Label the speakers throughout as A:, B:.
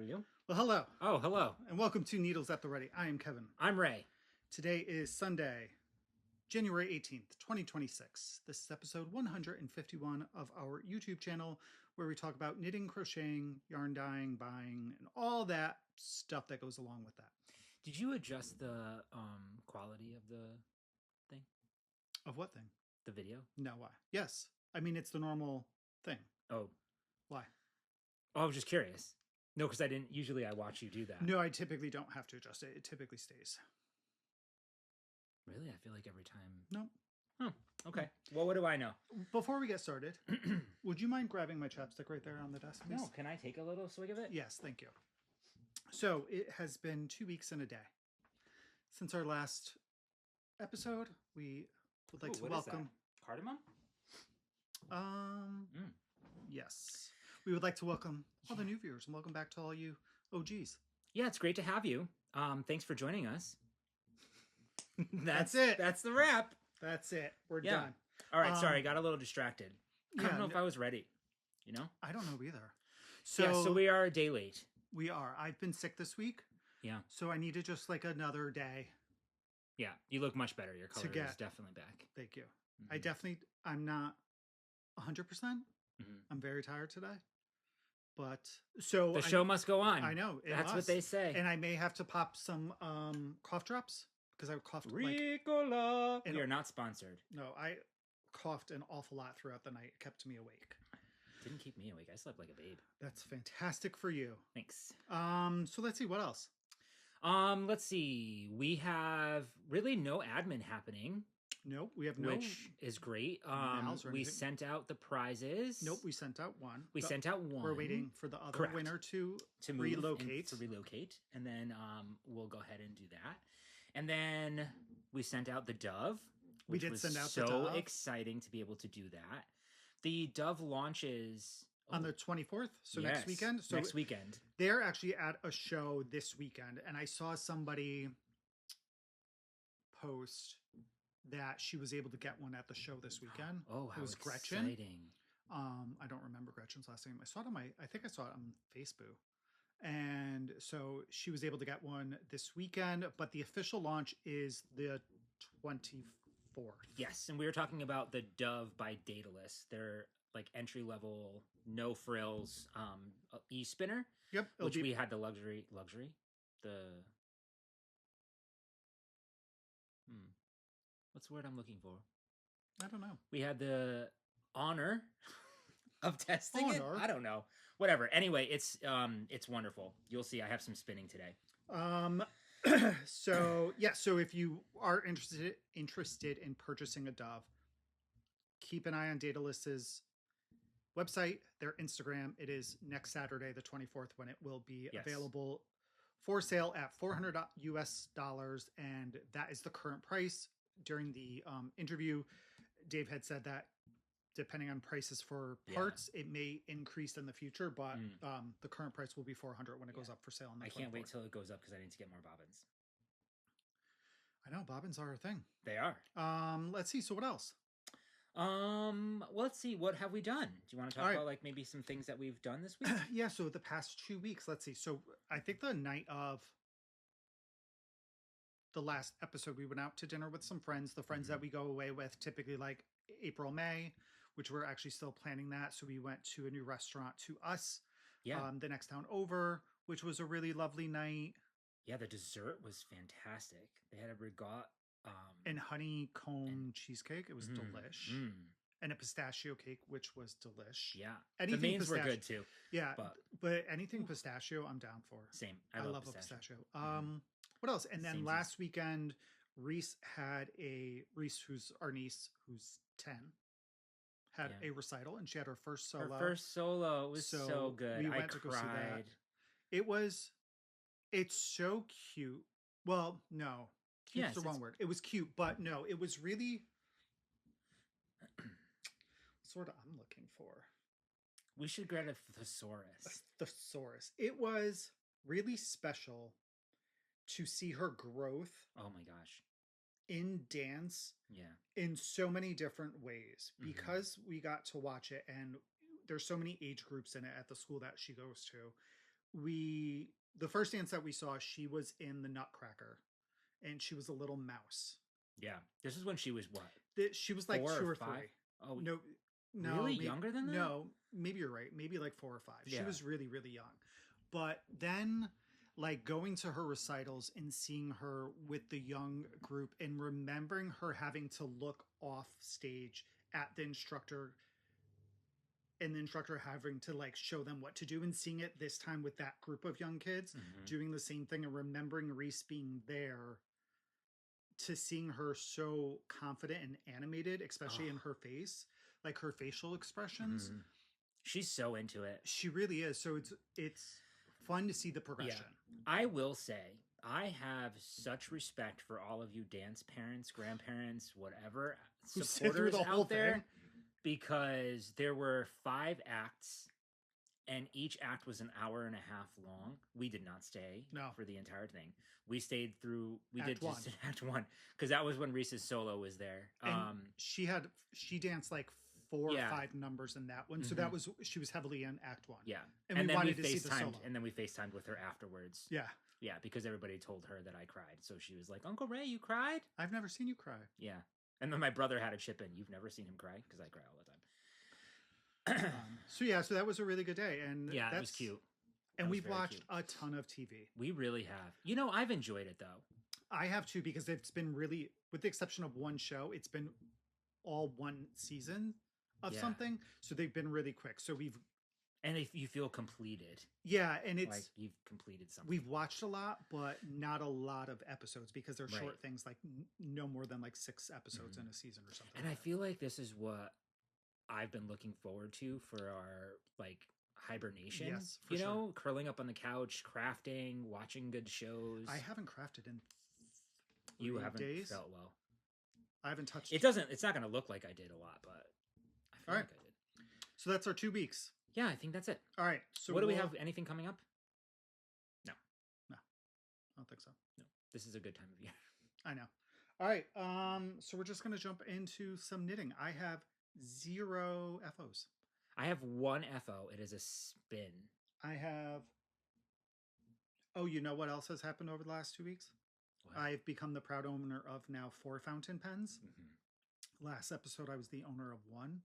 A: you?
B: Well, hello.
A: Oh, hello.
B: And welcome to Needles at the Ready. I am Kevin.
A: I'm Ray.
B: Today is Sunday, January 18th, 2026. This is episode 151 of our YouTube channel, where we talk about knitting, crocheting, yarn dyeing, buying, and all that stuff that goes along with that.
A: Did you adjust the quality of the thing?
B: Of what thing?
A: The video?
B: No, why? Yes. I mean, it's the normal thing.
A: Oh.
B: Why?
A: Oh, I was just curious. No, because usually I watch you do that.
B: No, I typically don't have to adjust it. It typically stays.
A: Really? I feel like every time.
B: No.
A: Oh, okay. Well, what do I know?
B: Before we get started, would you mind grabbing my chapstick right there on the desk, please?
A: No, can I take a little swig of it?
B: Yes, thank you. So it has been 2 weeks and a day since our last episode. We would like to welcome
A: cardamom.
B: Yes, we would like to welcome all the new viewers and welcome back to all you OGs.
A: Yeah, it's great to have you. Thanks for joining us.
B: That's it.
A: That's the wrap.
B: That's it. We're done.
A: All right. Sorry, I got a little distracted. I don't know if I was ready. You know?
B: I don't know either.
A: So we are a day late.
B: We are. I've been sick this week.
A: Yeah.
B: So I needed just like another day.
A: Yeah, you look much better. Your color is definitely back.
B: Thank you. I'm not 100%. I'm very tired today. But so
A: the show must go on.
B: I know.
A: That's what they say.
B: And I may have to pop some cough drops because I coughed
A: Ricola. We are not sponsored.
B: No, I coughed an awful lot throughout the night. It kept me awake.
A: Didn't keep me awake. I slept like a babe.
B: That's fantastic for you.
A: Thanks.
B: So let's see what else.
A: Let's see. We have really no admin happening.
B: Nope, we have
A: which is great. We sent out the prizes.
B: Nope, we sent out one.
A: We sent out one.
B: We're waiting for the other winner to relocate.
A: And then we'll go ahead and do that. And then we sent out the dove.
B: We did send out the dove.
A: So exciting to be able to do that. The dove launches
B: on the 24th, so next weekend. So
A: next weekend.
B: They're actually at a show this weekend, and I saw somebody post that she was able to get one at the show this weekend.
A: Oh, how
B: it was
A: exciting.
B: Gretchen. I don't remember Gretchen's last name. I saw it on I think I saw it on Facebook. And so she was able to get one this weekend, but the official launch is the 24th.
A: Yes, and we were talking about the Dove by Daedalus. They're like entry-level, no frills e-spinner.
B: Yep.
A: Which we had the luxury. What's the word I'm looking for?
B: I don't know.
A: We had the honor of testing it. I don't know. Whatever. Anyway, it's wonderful. You'll see. I have some spinning today.
B: So if you are interested in purchasing a dove, keep an eye on Daedalus's website, their Instagram. It is next Saturday, the 24th, when it will be available for sale at $400 US, and that is the current price. During the interview, Dave had said that depending on prices for parts, it may increase in the future, but the current price will be $400 when it goes up for sale on the 24th.
A: I can't wait till it goes up because I need to get more bobbins.
B: I know, bobbins are a thing.
A: They are.
B: Let's see. So what else?
A: Let's see. What have we done? Do you want to talk about like maybe some things that we've done this week?
B: Yeah. So the past 2 weeks, let's see. So I think the night of the last episode, we went out to dinner with some friends, the friends that we go away with typically like April, May, which we're actually still planning that. So we went to a new restaurant to us, the next town over, which was a really lovely night.
A: Yeah, the dessert was fantastic. They had a regatta
B: and honeycomb cheesecake. It was delish. And a pistachio cake, which was delish.
A: Yeah.
B: Anything
A: the mains were good too.
B: Yeah. But anything pistachio, I'm down for.
A: Same.
B: I love a pistachio. What else? And then last weekend, Reese, who's our niece, who's 10, had a recital, and she had her first solo.
A: Her first solo. It was so good.
B: We went to go see that. It's so cute. Well, no. Cute's the wrong word. It was cute, but no, it was really sort of I'm looking for.
A: We should get a thesaurus.
B: Thesaurus. It was really special to see her growth.
A: Oh my gosh.
B: In dance. In so many different ways, because we got to watch it, and there's so many age groups in it at the school that she goes to. the first dance that we saw, she was in the Nutcracker, and she was a little mouse.
A: Yeah, this is when she was what?
B: She was like 2 or 3.
A: Oh,
B: no,
A: really
B: maybe,
A: younger than that?
B: No, maybe you're right. Maybe like 4 or 5. She was really, really young. But then, like going to her recitals and seeing her with the young group and remembering her having to look off stage at the instructor, and the instructor having to like show them what to do, and seeing it this time with that group of young kids doing the same thing, and remembering Reese being there, to seeing her so confident and animated, especially in her face, like her facial expressions.
A: She's so into it.
B: She really is. So it's fun to see the progression.
A: Yeah. I will say, I have such respect for all of you dance parents, grandparents, whatever, supporters out there, because there were 5 acts, and each act was an hour and a half long. We did not stay for the entire thing. We stayed through. We did just Act 1, because that was when Reese's solo was there.
B: And she danced like 4 or 5 numbers in that one, so that was, she was heavily in Act 1.
A: Yeah,
B: and we wanted to see the solo.
A: And then we FaceTimed with her afterwards. Yeah, because everybody told her that I cried, so she was like, "Uncle Ray, you cried?
B: I've never seen you cry."
A: Yeah, and then my brother had to chip in. You've never seen him cry? Because I cry all the time.
B: So that was a really good day, and
A: yeah, that was cute.
B: And we've watched a ton of TV.
A: We really have. You know, I've enjoyed it though.
B: I have too, because it's been really, with the exception of one show, it's been all one season of something. So they've been really quick. So
A: you feel completed.
B: Yeah, and it's
A: like you've completed something.
B: We've watched a lot, but not a lot of episodes, because they're short things, like no more than like 6 episodes in a season or something.
A: And I feel like this is what I've been looking forward to for our like hibernation.
B: Yes,
A: you know, curling up on the couch, crafting, watching good shows.
B: I haven't crafted in 3
A: you haven't
B: days.
A: Felt well.
B: I haven't touched
A: it. It's not going to look like I did a lot, but I feel like I did.
B: So that's our 2 weeks.
A: Yeah, I think that's it.
B: All right. So
A: what do we have? Anything coming up? No.
B: I don't think so.
A: No. This is a good time of year.
B: I know. All right. So we're just going to jump into some knitting. I have 0 FOs.
A: I have 1 FO. It is a spin.
B: I have... Oh, you know what else has happened over the last 2 weeks? What? I've become the proud owner of now 4 fountain pens. Last episode, I was the owner of 1.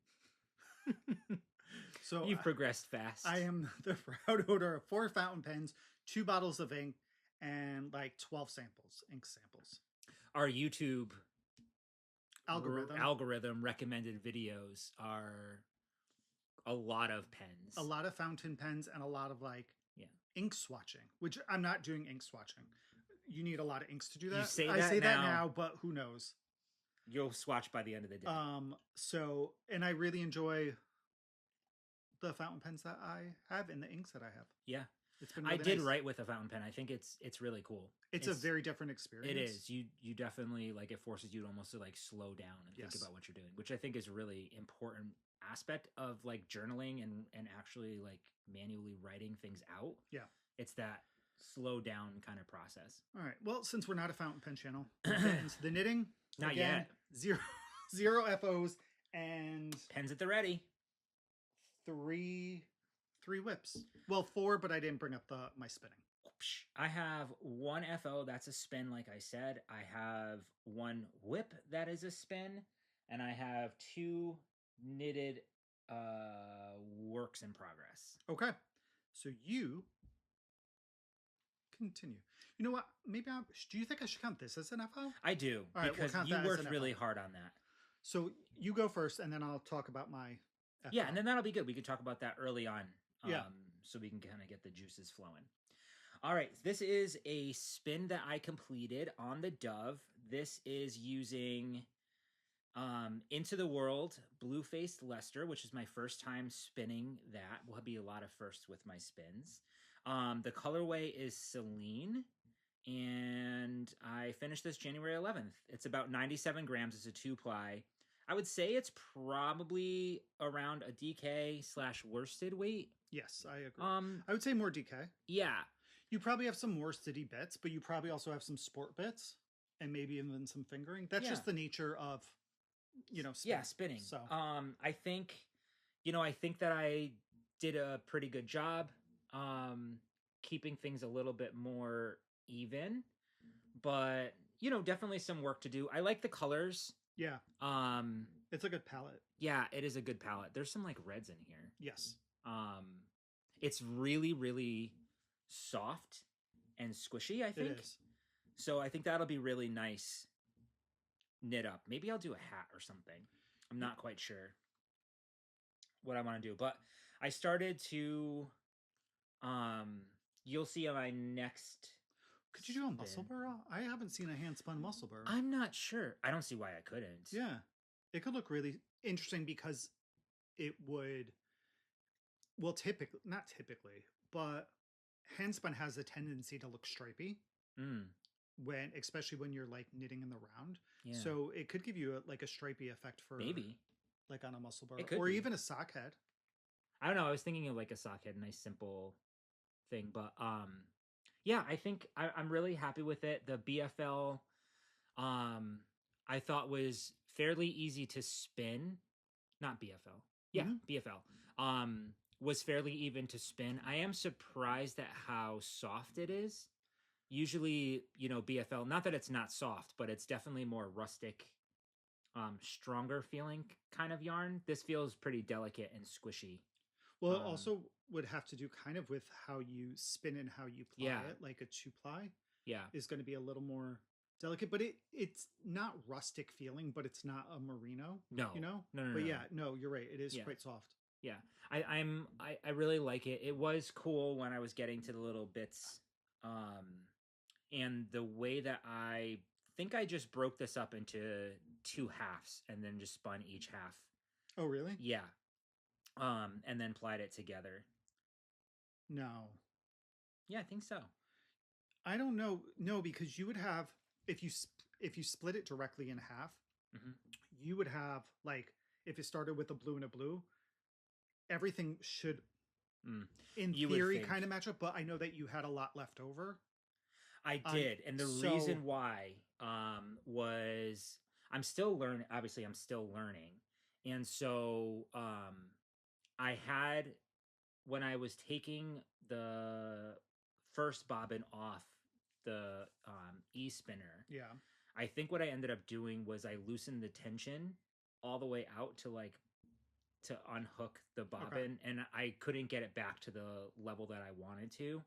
B: So
A: you've progressed fast.
B: I am the proud owner of 4 fountain pens, 2 bottles of ink, and like 12 ink samples.
A: Our YouTube
B: algorithm
A: recommended videos are a lot of pens,
B: a lot of fountain pens, and a lot of like ink swatching, which I'm not doing ink swatching. You need a lot of inks to do that. I say that now, but who knows?
A: You'll swatch by the end of the day.
B: So, and I really enjoy the fountain pens that I have and the inks that I have.
A: Yeah.
B: It's been really
A: I did
B: nice.
A: write with a fountain pen. I think it's really cool.
B: It's a very different experience.
A: It is. You definitely, like, it forces you to almost to like slow down and think about what you're doing, which I think is a really important aspect of like journaling and actually like manually writing things out.
B: Yeah.
A: It's that slow down kind of process.
B: All right. Well, since we're not a fountain pen channel, into the knitting.
A: Not yet.
B: Zero FOs and
A: pens at the ready.
B: 3 whips. Well, 4, but I didn't bring up my spinning.
A: I have 1 FO. That's a spin, like I said. I have 1 whip. That is a spin. And I have 2 knitted works in progress.
B: Okay. So you continue. You know what? Maybe do you think I should count this as an FO?
A: I do.
B: All right,
A: because you worked really hard on that.
B: So you go first, and then I'll talk about my FO.
A: Yeah, and then that'll be good. We can talk about that early on. So we can kind of get the juices flowing. All right. This is a spin that I completed on the Dove. This is using Into the World Blue-Faced Leicester, which is my first time spinning that. Will be a lot of firsts with my spins. The colorway is Selene, and I finished this January 11th. It's about 97 grams. It's a 2-ply. I would say it's probably around a DK/worsted weight.
B: Yes, I agree. I would say more DK.
A: Yeah.
B: You probably have some worstedy bits, but you probably also have some sport bits and maybe even some fingering. That's just the nature of, spinning.
A: Yeah, spinning.
B: So,
A: I think that I did a pretty good job. keeping things a little bit more even, but definitely some work to do. I like the colors.
B: Yeah.
A: Um,
B: It's a good palette.
A: yeah, it is a good palette. There's some like reds in here.
B: Yes.
A: It's really, really soft and squishy, I think.
B: It is.
A: So I think that'll be really nice knit up. Maybe I'll do a hat or something. I'm not quite sure what I want to do, but I started to you'll see on my next
B: Could you do a muscle burr? I haven't seen a hand spun muscle burr.
A: I'm not sure. I don't see why I couldn't.
B: Yeah. It could look really interesting because it would, well, not typically, but handspun has a tendency to look stripy especially when you're like knitting in the round. Yeah. So it could give you a stripy effect for
A: maybe
B: like on a muscle burr or even a sock head.
A: I don't know. I was thinking of like a sock head, nice simple thing, but yeah, I think I'm really happy with it. The BFL, I thought was fairly easy to spin. Not BFL. Yeah, BFL. Was fairly even to spin. I am surprised at how soft it is. Usually, BFL, not that it's not soft, but it's definitely more rustic, stronger feeling kind of yarn. This feels pretty delicate and squishy.
B: Well, it also would have to do kind of with how you spin and how you ply it. Like a 2-ply is going to be a little more delicate, but it's not rustic feeling, but it's not a merino.
A: No.
B: No. But yeah, no, you're right. It is quite soft.
A: Yeah. I really like it. It was cool when I was getting to the little bits. And the way that I think I just broke this up into 2 halves and then just spun each half.
B: Oh, really?
A: Yeah. And then plied it together.
B: No.
A: Yeah, I think so.
B: I don't know. No, because you would have, if you split it directly in half, you would have like, if it started with a blue and a blue, everything should, in theory, kind of match up. But I know that you had a lot left over.
A: I did. And the reason why was I'm still learning. Obviously, I'm still learning. And so I had, when I was taking the first bobbin off the e-spinner, I think what I ended up doing was I loosened the tension all the way out to unhook the bobbin, and I couldn't get it back to the level that I wanted to.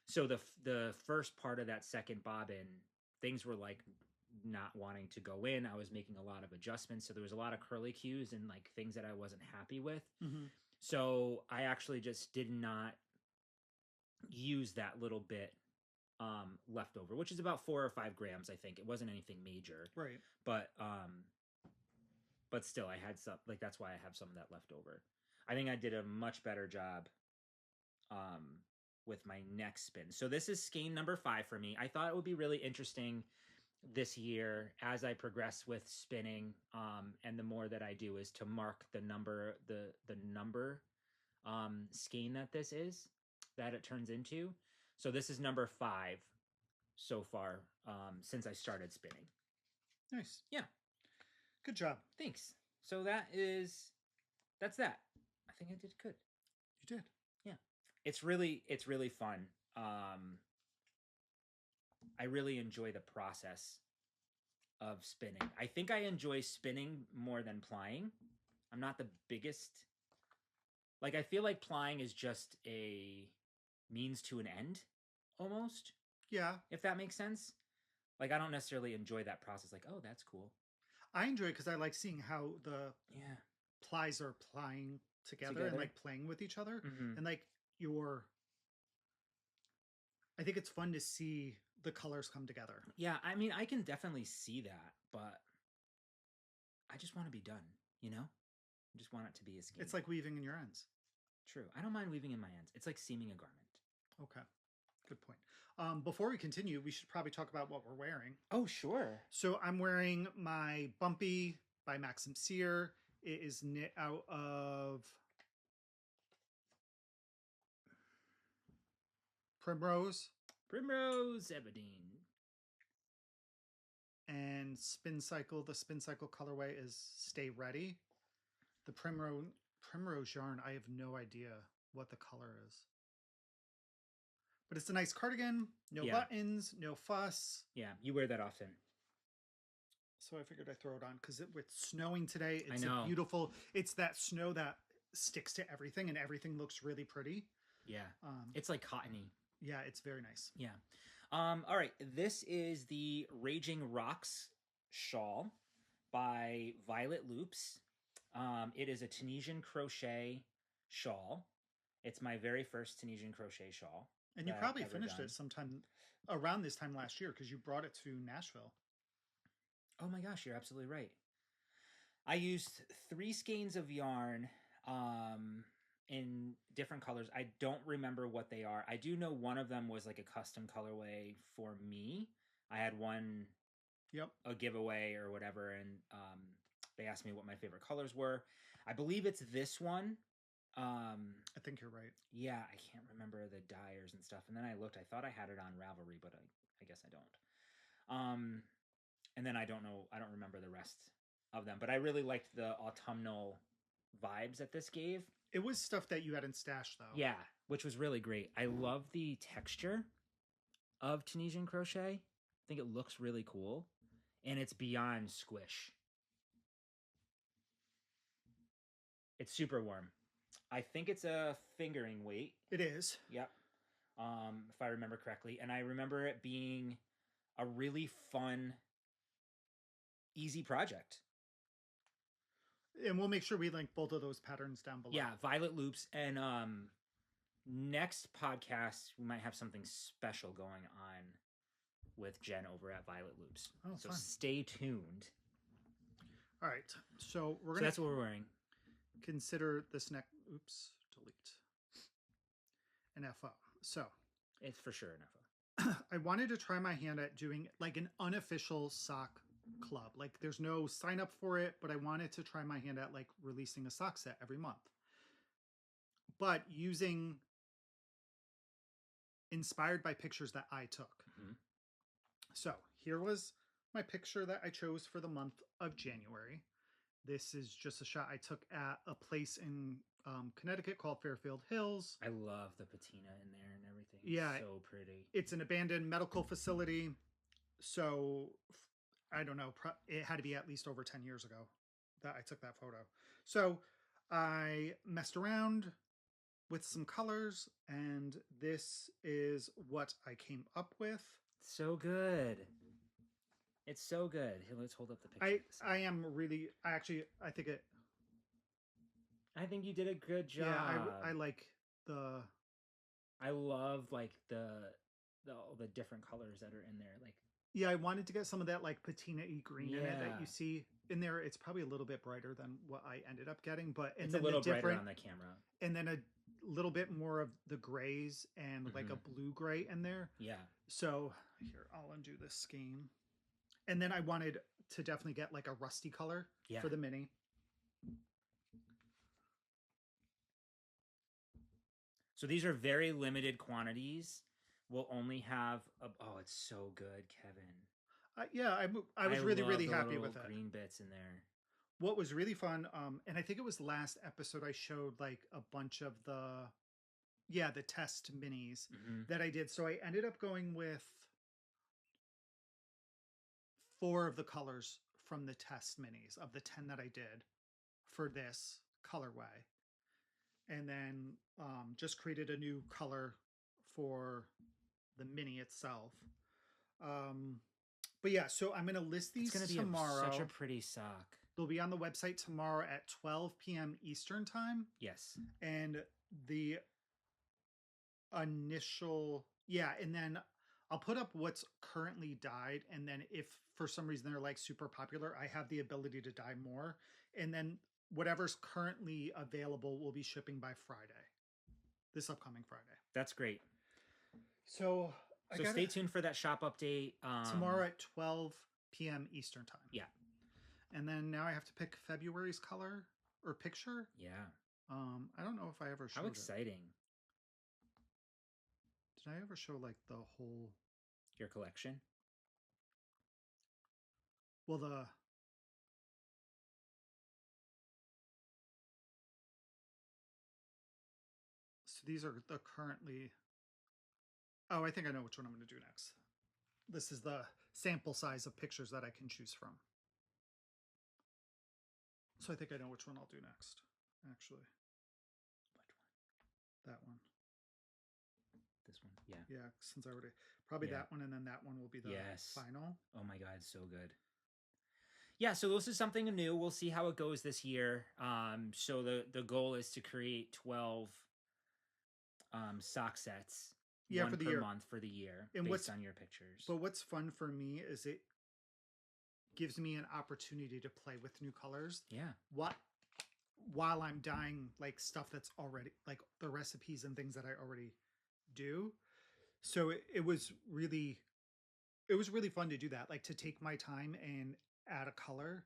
A: So the first part of that second bobbin, things were like not wanting to go in. I was making a lot of adjustments, so there was a lot of curly cues and like things that I wasn't happy with. So I actually just did not use that little bit left over, which is about 4 or 5 grams. I think it wasn't anything major,
B: right?
A: But still, I had some, like, that's why I have some of that left over. I think I did a much better job with my next spin. So this is skein number 5 for me. I thought it would be really interesting this year as I progress with spinning, and the more that I do, is to mark the number skein that this is, that it turns into. So this is number 5 so far since I started spinning.
B: Nice.
A: Yeah.
B: Good job.
A: Thanks. So that's that. I think I did good.
B: You did.
A: Yeah. It's really fun. I really enjoy the process of spinning. I think I enjoy spinning more than plying. I'm not the biggest, like, I feel like plying is just a means to an end almost.
B: Yeah.
A: If that makes sense. Like, I don't necessarily enjoy that process. Like, oh, that's cool.
B: I enjoy it because I like seeing how the plies are plying together and like playing with each other. And like I think it's fun to see the colors come together.
A: Yeah, I mean, I can definitely see that, but I just want to be done, I just want it to be a skein.
B: It's like weaving in your ends.
A: True. I don't mind weaving in my ends. It's like seaming a garment.
B: Okay. Good point. Before we continue, we should probably talk about what we're wearing.
A: Oh, sure.
B: So I'm wearing my Bumpy by Maxim Cyr. It is knit out of Primrose
A: Aberdeen.
B: And Spin Cycle. The Spin Cycle colorway is Stay Ready. The Primrose yarn, I have no idea what the color is. But it's a nice cardigan, no buttons, no fuss.
A: Yeah, you wear that often.
B: So I figured I'd throw it on because with snowing today, it's a beautiful, it's that snow that sticks to everything and everything looks really pretty.
A: Yeah. It's like cottony.
B: Yeah, it's very nice.
A: Yeah. All right. This is the Raging Rocks shawl by Violet Loops. It is a Tunisian crochet shawl. It's my very first Tunisian crochet shawl.
B: And you probably finished it sometime around this time last year because you brought it to Nashville.
A: Oh my gosh, you're absolutely right. I used 3 skeins of yarn in different colors. I don't remember what they are. I do know one of them was like a custom colorway for me. I had one, a giveaway or whatever, and they asked me what my favorite colors were. I believe it's this one.
B: I think you're right.
A: Yeah, I can't remember the dyers and stuff. And then I looked. I thought I had it on Ravelry, but I guess I don't. And then I don't know. I don't remember the rest of them. But I really liked the autumnal vibes that this gave.
B: It was stuff that you had in stash, though.
A: Yeah, which was really great. I love the texture of Tunisian crochet. I think it looks really cool. And it's beyond squish. It's super warm. I think it's a fingering weight.
B: It is.
A: Yep. If I remember correctly. And I remember it being a really fun, easy project.
B: And we'll make sure we link both of those patterns down below.
A: Yeah, Violet Loops. And next podcast, we might have something special going on with Jen over at Violet Loops.
B: Oh,
A: so
B: fun.
A: Stay tuned.
B: All right. So
A: that's what we're wearing.
B: Consider this neck. Oops, delete. An FO. So
A: it's for sure an FO.
B: I wanted to try my hand at doing like an unofficial sock club. Like there's no sign up for it, but I wanted to try my hand at like releasing a sock set every month. But inspired by pictures that I took. Mm-hmm. So here was my picture that I chose for the month of January. This is just a shot I took at a place in Connecticut called Fairfield Hills.
A: I love the patina in there and everything.
B: Yeah.
A: It's so pretty.
B: It's an abandoned medical facility. So I don't know. It had to be at least over 10 years ago that I took that photo. So I messed around with some colors, and this is what I came up with.
A: So good. It's so good. Here, let's hold up the picture.
B: I
A: think you did a good job.
B: Yeah, I like
A: I love like all the different colors that are in there. Like,
B: yeah, I wanted to get some of that like patina-y green in it that you see in there. It's probably a little bit brighter than what I ended up getting, but
A: it's a little brighter on the camera.
B: And then a little bit more of the grays and like a blue gray in there.
A: Yeah.
B: So here, I'll undo this skein. And then I wanted to definitely get like a rusty color for the mini.
A: So these are very limited quantities. We'll only have it's so good, Kevin.
B: Yeah, I was really happy with it.
A: Green bits in there.
B: What was really fun, and I think it was last episode I showed like a bunch of the test minis that I did. So I ended up going with 4 of the colors from the test minis of the 10 that I did for this colorway. And then just created a new color for the mini itself. But yeah, so I'm going to list these tomorrow.
A: Such a pretty sock.
B: They'll be on the website tomorrow at 12 p.m. Eastern time.
A: Yes.
B: And the initial, and then I'll put up what's currently dyed. And then if for some reason they're like super popular, I have the ability to dye more. And then whatever's currently available will be shipping by Friday, this upcoming Friday.
A: That's great.
B: So
A: stay tuned for that shop update.
B: Tomorrow at 12 p.m. Eastern time.
A: Yeah.
B: And then now I have to pick February's color or picture.
A: Yeah.
B: I don't know if I ever showed
A: How exciting.
B: Did I ever show like the whole...
A: Your collection?
B: Well, so these are the currently... Oh, I think I know which one I'm going to do next. This is the sample size of pictures that I can choose from. So I think I know which one I'll do next, actually.
A: Which one?
B: That one.
A: This one? Yeah.
B: Yeah, since I already... Probably that one, and then that one will be the final.
A: Oh my God, so good. Yeah, so this is something new. We'll see how it goes this year. So the goal is to create 12 sock sets, one
B: for the
A: per
B: year.
A: month for the year,
B: and
A: based on your pictures.
B: But what's fun for me is it gives me an opportunity to play with new colors.
A: Yeah.
B: While I'm dyeing like stuff that's already like the recipes and things that I already do. So it was really fun to do that, like to take my time and add a color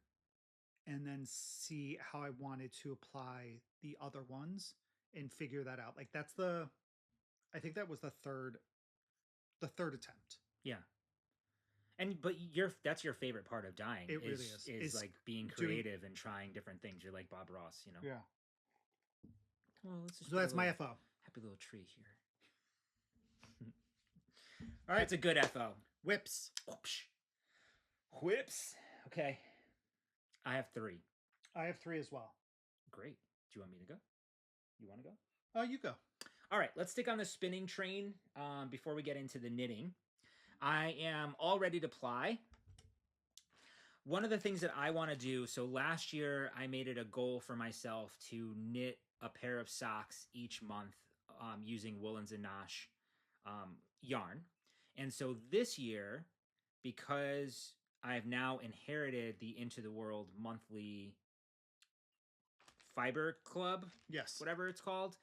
B: and then see how I wanted to apply the other ones and figure that out. Like I think that was the third attempt.
A: Yeah. But that's your favorite part of dyeing.
B: It really is.
A: Is like being creative and trying different things. You're like Bob Ross, you know.
B: Yeah.
A: Well, let's just
B: so that's my FO.
A: Happy little tree here. All right, it's a good FO.
B: Whips.
A: Whips. Okay. I have 3.
B: I have 3 as well.
A: Great. Do you want me to go? You want to go?
B: You go.
A: All right, let's stick on the spinning train before we get into the knitting. I am all ready to ply. One of the things that I want to do, so last year I made it a goal for myself to knit a pair of socks each month using Woolens and Nosh yarn. And so this year, because I've now inherited the Into the World monthly fiber club,
B: yes,
A: whatever it's called,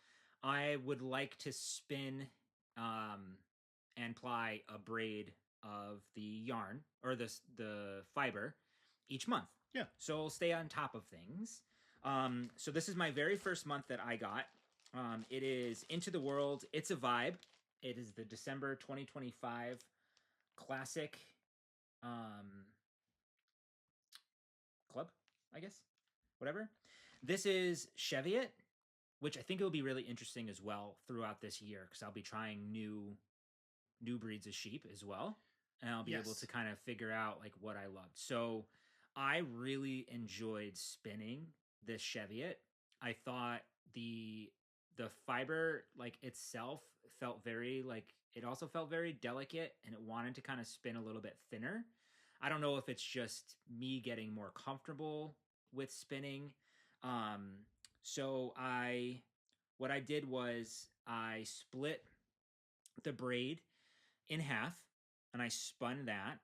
A: I would like to spin and ply a braid of the yarn or the fiber each month.
B: Yeah.
A: So I'll stay on top of things. So this is my very first month that I got. It is Into the World. It's a Vibe. It is the December 2025 classic club, I guess. Whatever. This is Cheviott, which I think it will be really interesting as well throughout this year because I'll be trying new breeds of sheep as well. And I'll be able to kind of figure out like what I loved. So I really enjoyed spinning this Cheviott. I thought the fiber like itself felt very like it also felt very delicate and it wanted to kind of spin a little bit thinner. I don't know if it's just me getting more comfortable with spinning. So what I did was I split the braid in half and I spun that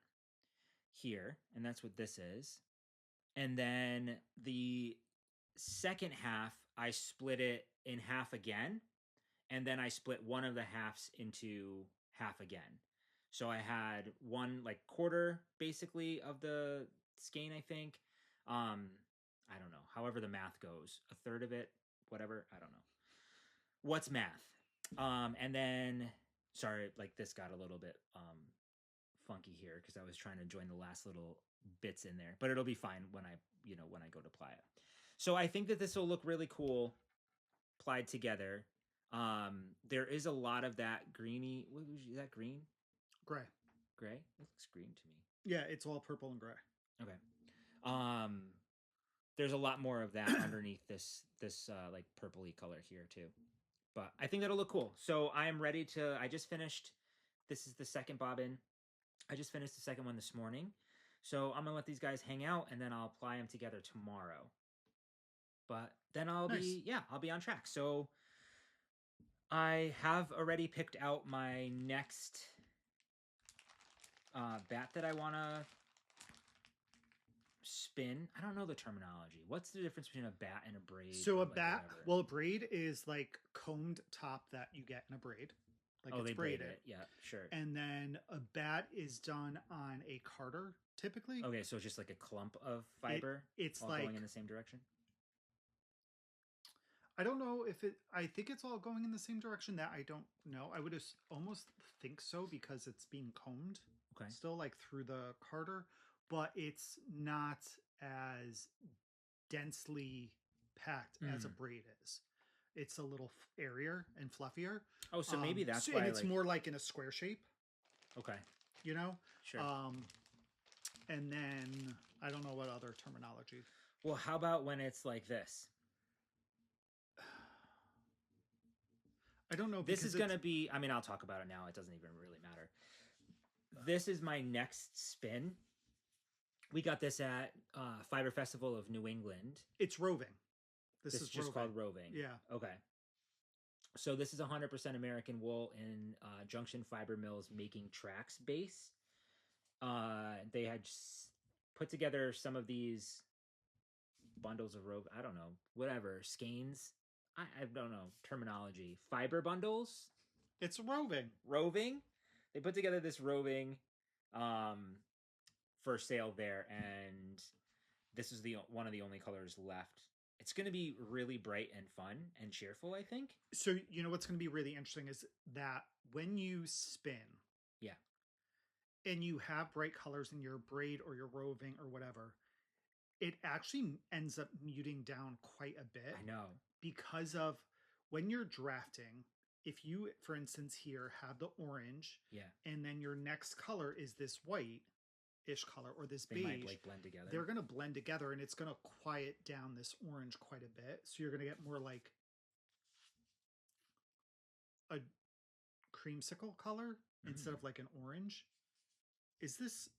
A: here, and that's what this is. And then the second half, I split it in half again, and then I split one of the halves into half again. So I had one like quarter basically of the skein, I think. I don't know. However the math goes, a third of it, whatever. I don't know. What's math? And then, sorry, like this got a little bit funky here because I was trying to join the last little bits in there, but it'll be fine when I go to ply it. So I think that this will look really cool plied together. There is a lot of that greeny. Is that green?
B: Gray.
A: Gray? It looks green to me.
B: Yeah, it's all purple and gray.
A: Okay. There's a lot more of that underneath this like purpley color here too. But I think that'll look cool. So I am ready to. I just finished. This is the second bobbin. I just finished the second one this morning. So I'm gonna let these guys hang out and then I'll apply them together tomorrow. But then I'll be on track. So I have already picked out my next bat that I want to spin. I don't know the terminology. What's the difference between a bat and a braid?
B: So a bat, well, a braid is like combed top that you get in a braid. Like
A: it's braid it. Yeah, sure.
B: And then a bat is done on a carder, typically.
A: Okay, so it's just like a clump of fiber.
B: It's
A: all
B: like
A: going in the same direction.
B: I don't know if I think it's all going in the same direction. That I don't know. I would almost think so because it's being combed.
A: Okay.
B: Still like through the carder, but it's not as densely packed as a braid is. it's a little airier and fluffier.
A: Oh, so maybe that's why.
B: And it's more like in a square shape.
A: Okay.
B: You know?
A: Sure.
B: And then I don't know what other terminology.
A: Well, how about when it's like this?
B: I don't know.
A: This is going to be, I mean, I'll talk about it now. It doesn't even really matter. This is my next spin. We got this at Fiber Festival of New England.
B: It's roving. This is
A: just called roving.
B: Yeah.
A: Okay. So this is 100% American wool in Junction Fiber Mills making Trax base. They had put together some of these bundles of roving. I don't know, whatever, skeins. I don't know terminology. Fiber bundles.
B: It's roving.
A: Roving. They put together this roving for sale there, and this is one of the only colors left. It's going to be really bright and fun and cheerful, I think.
B: So, you know what's going to be really interesting is that when you spin, and you have bright colors in your braid or your roving or whatever, it actually ends up muting down quite a bit.
A: I know.
B: Because of when you're drafting, if you, for instance, here have the orange, and then your next color is this white-ish color or this beige,
A: might like blend together.
B: They're going to blend together, and it's going to quiet down this orange quite a bit. So you're going to get more like a creamsicle color instead of like an orange. Is this,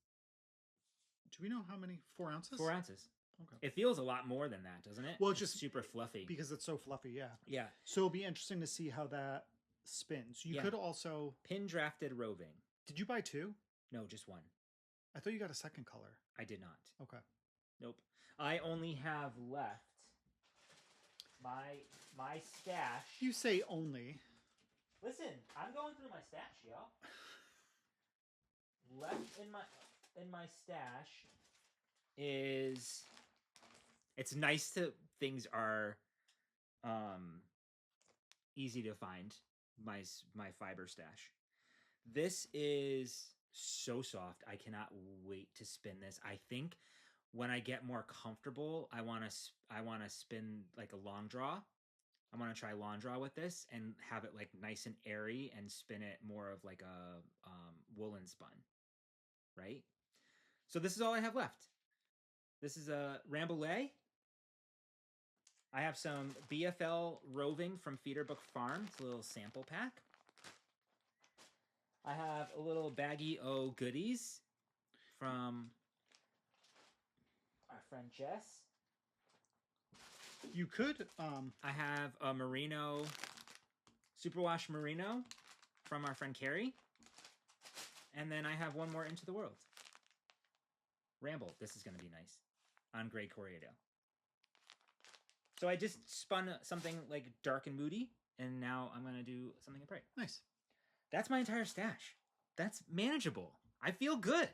B: do we know how many? 4 ounces?
A: 4 ounces.
B: Okay.
A: It feels a lot more than that, doesn't it?
B: Well,
A: it's
B: just
A: super fluffy.
B: Because it's so fluffy, yeah.
A: Yeah.
B: So it'll be interesting to see how that spins. You could also...
A: Pin drafted roving.
B: Did you buy 2?
A: No, just 1.
B: I thought you got a second color.
A: I did not.
B: Okay.
A: Nope. I only have left my stash.
B: You say only.
A: Listen, I'm going through my stash, yo. Left in my stash is, it's nice to, things are easy to find. My fiber stash. This is so soft. I cannot wait to spin this. I think when I get more comfortable, I want to spin like a long draw. I want to try long draw with this and have it like nice and airy and spin it more of like a woolen spun. Right? So this is all I have left. This is a Rambouillet. I have some BFL roving from Feederbook Farm. It's a little sample pack. I have a little baggie o' goodies from our friend Jess.
B: You could...
A: I have a merino, superwash merino from our friend Carrie. And then I have one more Into the World. Ramble. This is going to be nice. On gray Corriedale. So I just spun something like dark and moody. And now I'm going to do something bright.
B: Nice.
A: That's my entire stash. That's manageable. I feel good.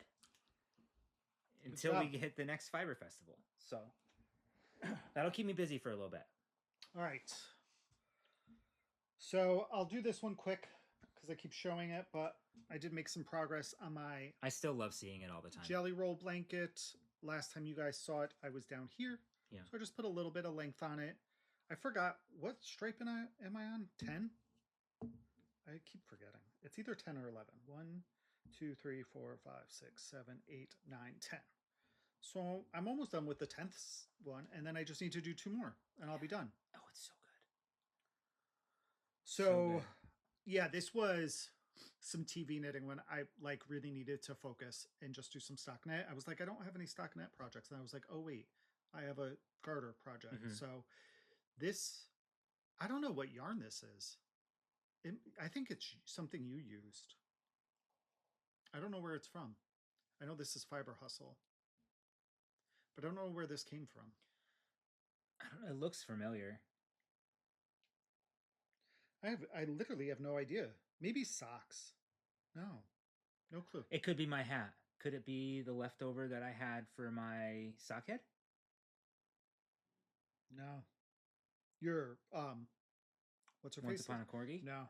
A: Until we hit the next Fiber Festival. So that'll keep me busy for a little bit.
B: All right. So I'll do this one quick because I keep showing it, but I did make some progress on my...
A: I still love seeing it all the time.
B: Jelly roll blanket. Last time you guys saw it, I was down here.
A: Yeah.
B: So I just put a little bit of length on it. I forgot, what stripe am I on? 10? I keep forgetting. It's either 10 or 11. 1, 2, 3, 4, 5, 6, 7, 8, 9, 10. So I'm almost done with the 10th one, and then I just need to do 2 more, and I'll be done.
A: Oh, it's so good.
B: So yeah, this was some TV knitting when I like really needed to focus and just do some stockinette. I was like, I don't have any stockinette projects. And I was like, oh wait, I have a garter project. So this, I don't know what yarn this is. I think it's something you used. I don't know where it's from. I know this is Fiber Hustle, but I don't know where this came from.
A: I don't know. It looks familiar.
B: I literally have no idea. Maybe socks. No clue.
A: It could be my hat. Could it be the leftover that I had for my sock head?
B: No. Your what's her face?
A: Once Upon a Corgi?
B: No.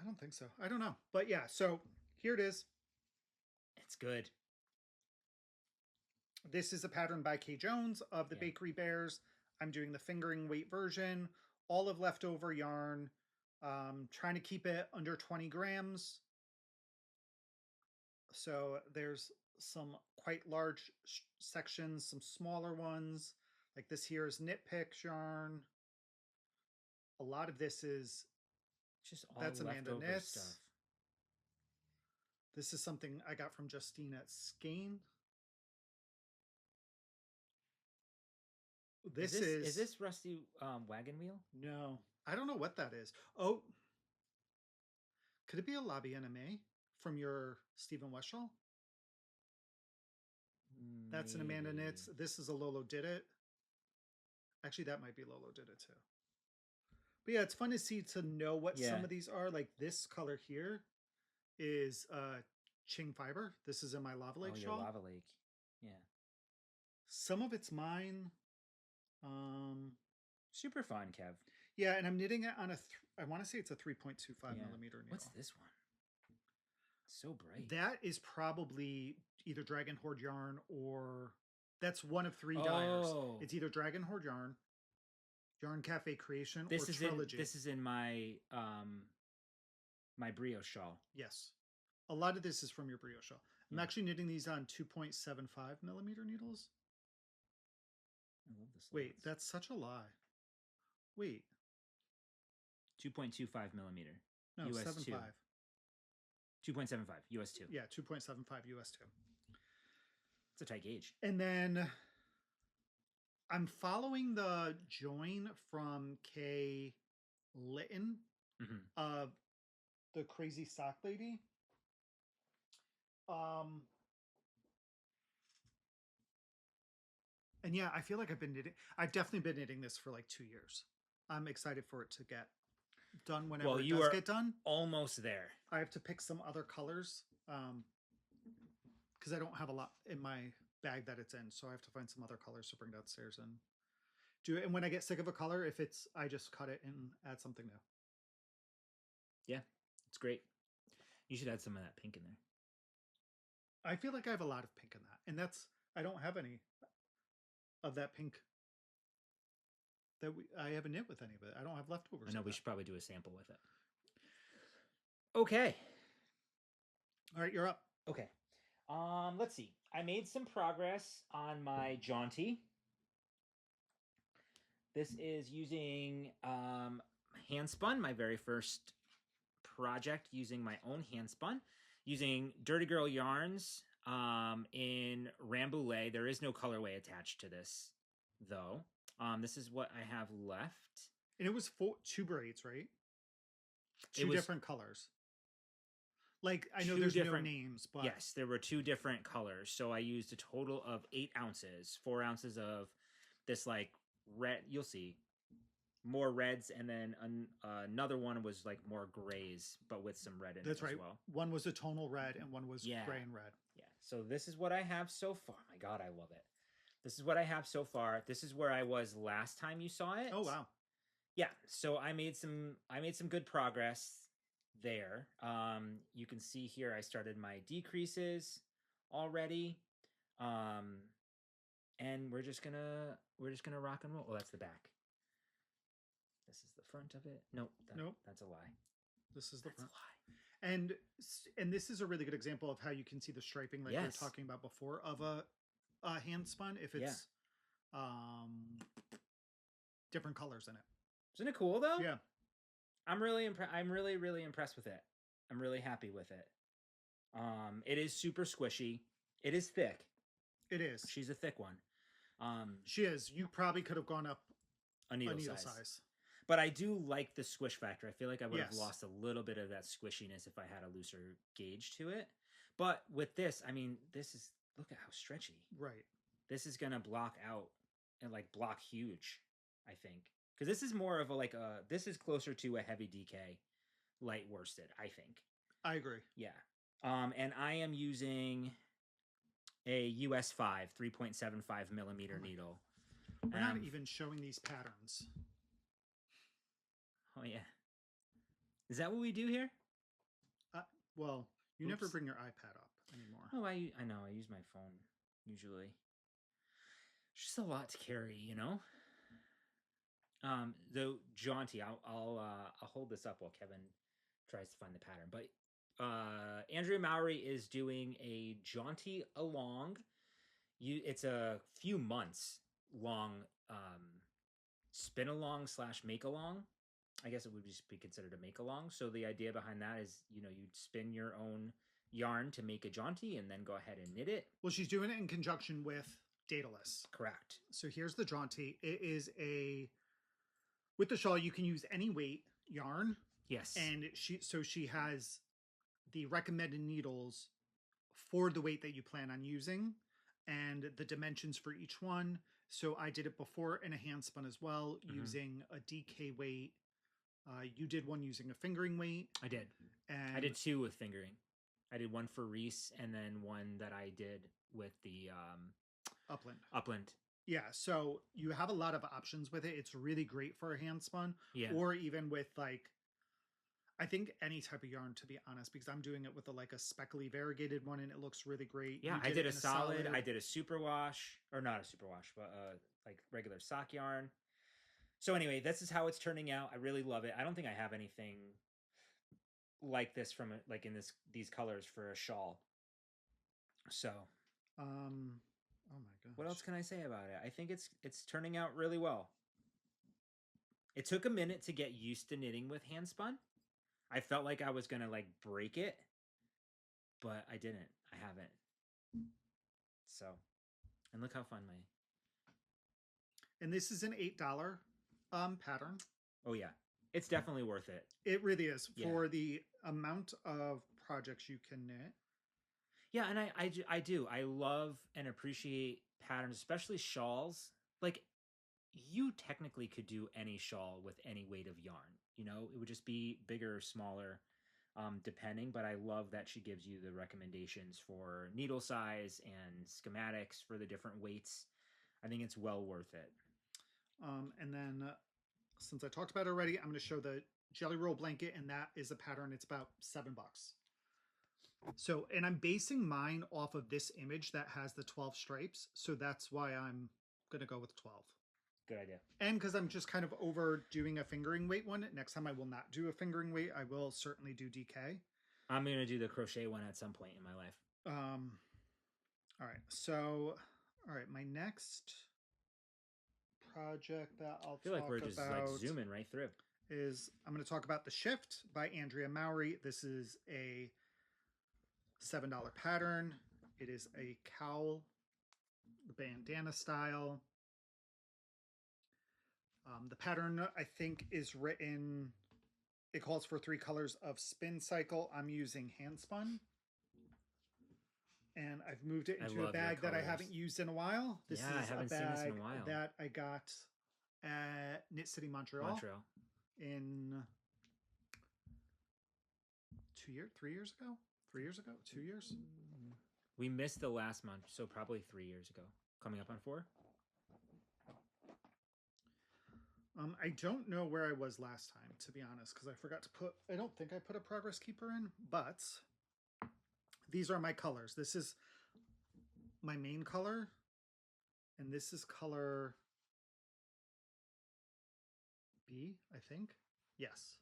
B: I don't think so. I don't know. But yeah, so here it is.
A: It's good.
B: This is a pattern by Kay Jones of the Bakery Bears. I'm doing the fingering weight version, all of leftover yarn, trying to keep it under 20 grams. So there's some quite large sections, some smaller ones. Like this here is Knit Picks yarn. A lot of this is
A: just all
B: that's Amanda Knits
A: stuff.
B: This is something I got from Justine at Skane.
A: Is this Rusty Wagon Wheel?
B: No, I don't know what that is. Oh, could it be a Lobby NMA from your Stephen West shawl? That's an Amanda Knits. This is a Lolo Did It. Actually, that might be Lolo Did It too. But yeah, it's fun to know what some of these are. Like this color here is Ching Fiber. This is in my Lava Lake shawl.
A: Lava Lake. Yeah.
B: Some of it's mine.
A: Super fun, Kev.
B: Yeah, and I'm knitting it on I want to say it's a 3.25 millimeter needle.
A: What's this one? It's so bright.
B: That is probably either Dragon Horde yarn or that's one of 3 dyers. It's either Dragon Horde yarn, Yarn Cafe Creation, or Trilogy.
A: This is in my my Brio shawl.
B: Yes. A lot of this is from your Brio shawl. I'm actually knitting these on 2.75 millimeter needles.
A: I love this.
B: Wait, that's such a lie. Wait.
A: 2.25 millimeter.
B: No,
A: US
B: 7.5.
A: 2.75 US 2.
B: Yeah, 2.75 US 2.
A: It's a tight gauge.
B: And then I'm following the join from Kay Litton of the Crazy Sock Lady. And yeah, I feel like I've definitely been knitting this for like 2 years. I'm excited for it to get done whenever it does get done.
A: Almost there.
B: I have to pick some other colors because I don't have a lot in my bag that it's in. So I have to find some other colors to bring downstairs and do it. And when I get sick of a color, I just cut it and add something new.
A: Yeah, it's great. You should add some of that pink in there.
B: I feel like I have a lot of pink in that. And I don't have any of that pink that I haven't knit with any of it. I don't have leftovers.
A: I know we should probably do a sample with it. Okay.
B: All right, you're up.
A: Okay. Let's see. I made some progress on my Jaunty. This is using Handspun, my very first project using my own Handspun, using Dirty Girl yarns in Rambouillet. There is no colorway attached to this, though. This is what I have left.
B: And it was 2 braids, right? Two different colors. Like, I know there's no names, but...
A: Yes, there were 2 different colors. So I used a total of 8 ounces. 4 ounces of this, like, red... You'll see. More reds, and then another one was, like, more grays, but with some red in it as well. That's right.
B: One was a tonal red, and one was gray and red.
A: Yeah, so this is what I have so far. My God, I love it. This is what I have so far. This is where I was last time you saw it.
B: Oh, wow.
A: Yeah, so I made some good progress there. You can see here I started my decreases already. And we're just gonna rock and roll. Oh, that's the back. This is the front of it. Nope. That's a lie.
B: This is the front. A lie. And this is a really good example of how you can see the striping like we were talking about before of a Handspun if it's different colors in it.
A: Isn't it cool though?
B: Yeah.
A: I'm really impressed with it. I'm really happy with it. It is super squishy. It is thick.
B: It is.
A: She's a thick one.
B: She is. You probably could have gone up
A: a needle size. But I do like the squish factor. I feel like I would have lost a little bit of that squishiness if I had a looser gauge to it. But with this, I mean, look at how stretchy.
B: Right.
A: This is going to block out and like block huge, I think. Because this is more of this is closer to a heavy DK light worsted, I think.
B: I agree.
A: Yeah. And I am using a US 5 3.75 millimeter needle.
B: We're not even showing these patterns.
A: Oh, yeah. Is that what we do here?
B: Well, you never bring your iPad up anymore.
A: Oh, I know. I use my phone usually. It's just a lot to carry, you know? The Jaunty, I'll hold this up while Kevin tries to find the pattern. But Andrea Mowry is doing a Jaunty along. It's a few months long spin along / make along. I guess it would just be considered a make along. So the idea behind that is, you'd spin your own yarn to make a Jaunty and then go ahead and knit it.
B: Well, she's doing it in conjunction with Daedalus.
A: Correct.
B: So here's the Jaunty. It is with the shawl, you can use any weight yarn.
A: Yes.
B: And she has the recommended needles for the weight that you plan on using and the dimensions for each one. So I did it before in a hand spun as well, using a DK weight. You did one using a fingering weight.
A: I did. And I did two with fingering. I did one for Reese and then one that I did with the Upland.
B: Yeah, so you have a lot of options with it. It's really great for a hand spun.
A: Yeah.
B: Or even with I think any type of yarn, to be honest, because I'm doing it with a speckly variegated one and it looks really great.
A: Yeah, I did a solid. I did a superwash, or not a superwash, but like regular sock yarn. So anyway, this is how it's turning out. I really love it. I don't think I have anything like this from like in these colors for a shawl. So,
B: oh my god.
A: What else can I say about it? I think it's turning out really well. It took a minute to get used to knitting with handspun. I felt like I was going to break it, but I didn't. I haven't. So, and look how fun
B: And this is an $8 pattern.
A: Oh yeah. It's definitely worth it.
B: It really is for the amount of projects you can knit.
A: Yeah, and I do. I love and appreciate patterns, especially shawls. Like, you technically could do any shawl with any weight of yarn. It would just be bigger or smaller, depending. But I love that she gives you the recommendations for needle size and schematics for the different weights. I think it's well worth it.
B: And then, since I talked about it already, I'm going to show the Jelly Roll blanket, and that is a pattern. It's about $7. So, and I'm basing mine off of this image that has the 12 stripes. So that's why I'm going to go with 12.
A: Good idea.
B: And because I'm just kind of overdoing a fingering weight one. Next time I will not do a fingering weight. I will certainly do DK.
A: I'm going to do the crochet one at some point in my life.
B: All right. So, all right. My next project that I'll
A: feel like we're just zooming right through
B: is I'm going to talk about The Shift by Andrea Mowry. This is a $7 pattern. It is a cowl, bandana style. The pattern, I think, is written, it calls for 3 colors of spin cycle. I'm using Handspun. And I've moved it into a bag that I haven't used in a while. This is
A: I haven't seen this in a while.
B: That I got at Knit City, Montreal. In 2 years, 3 years ago? 3 years ago? 2 years?
A: We missed the last month, so probably 3 years ago. Coming up on 4?
B: I don't know where I was last time, to be honest, because I forgot to I don't think I put a progress keeper in, but these are my colors. This is my main color, and this is color B, I think. Yes.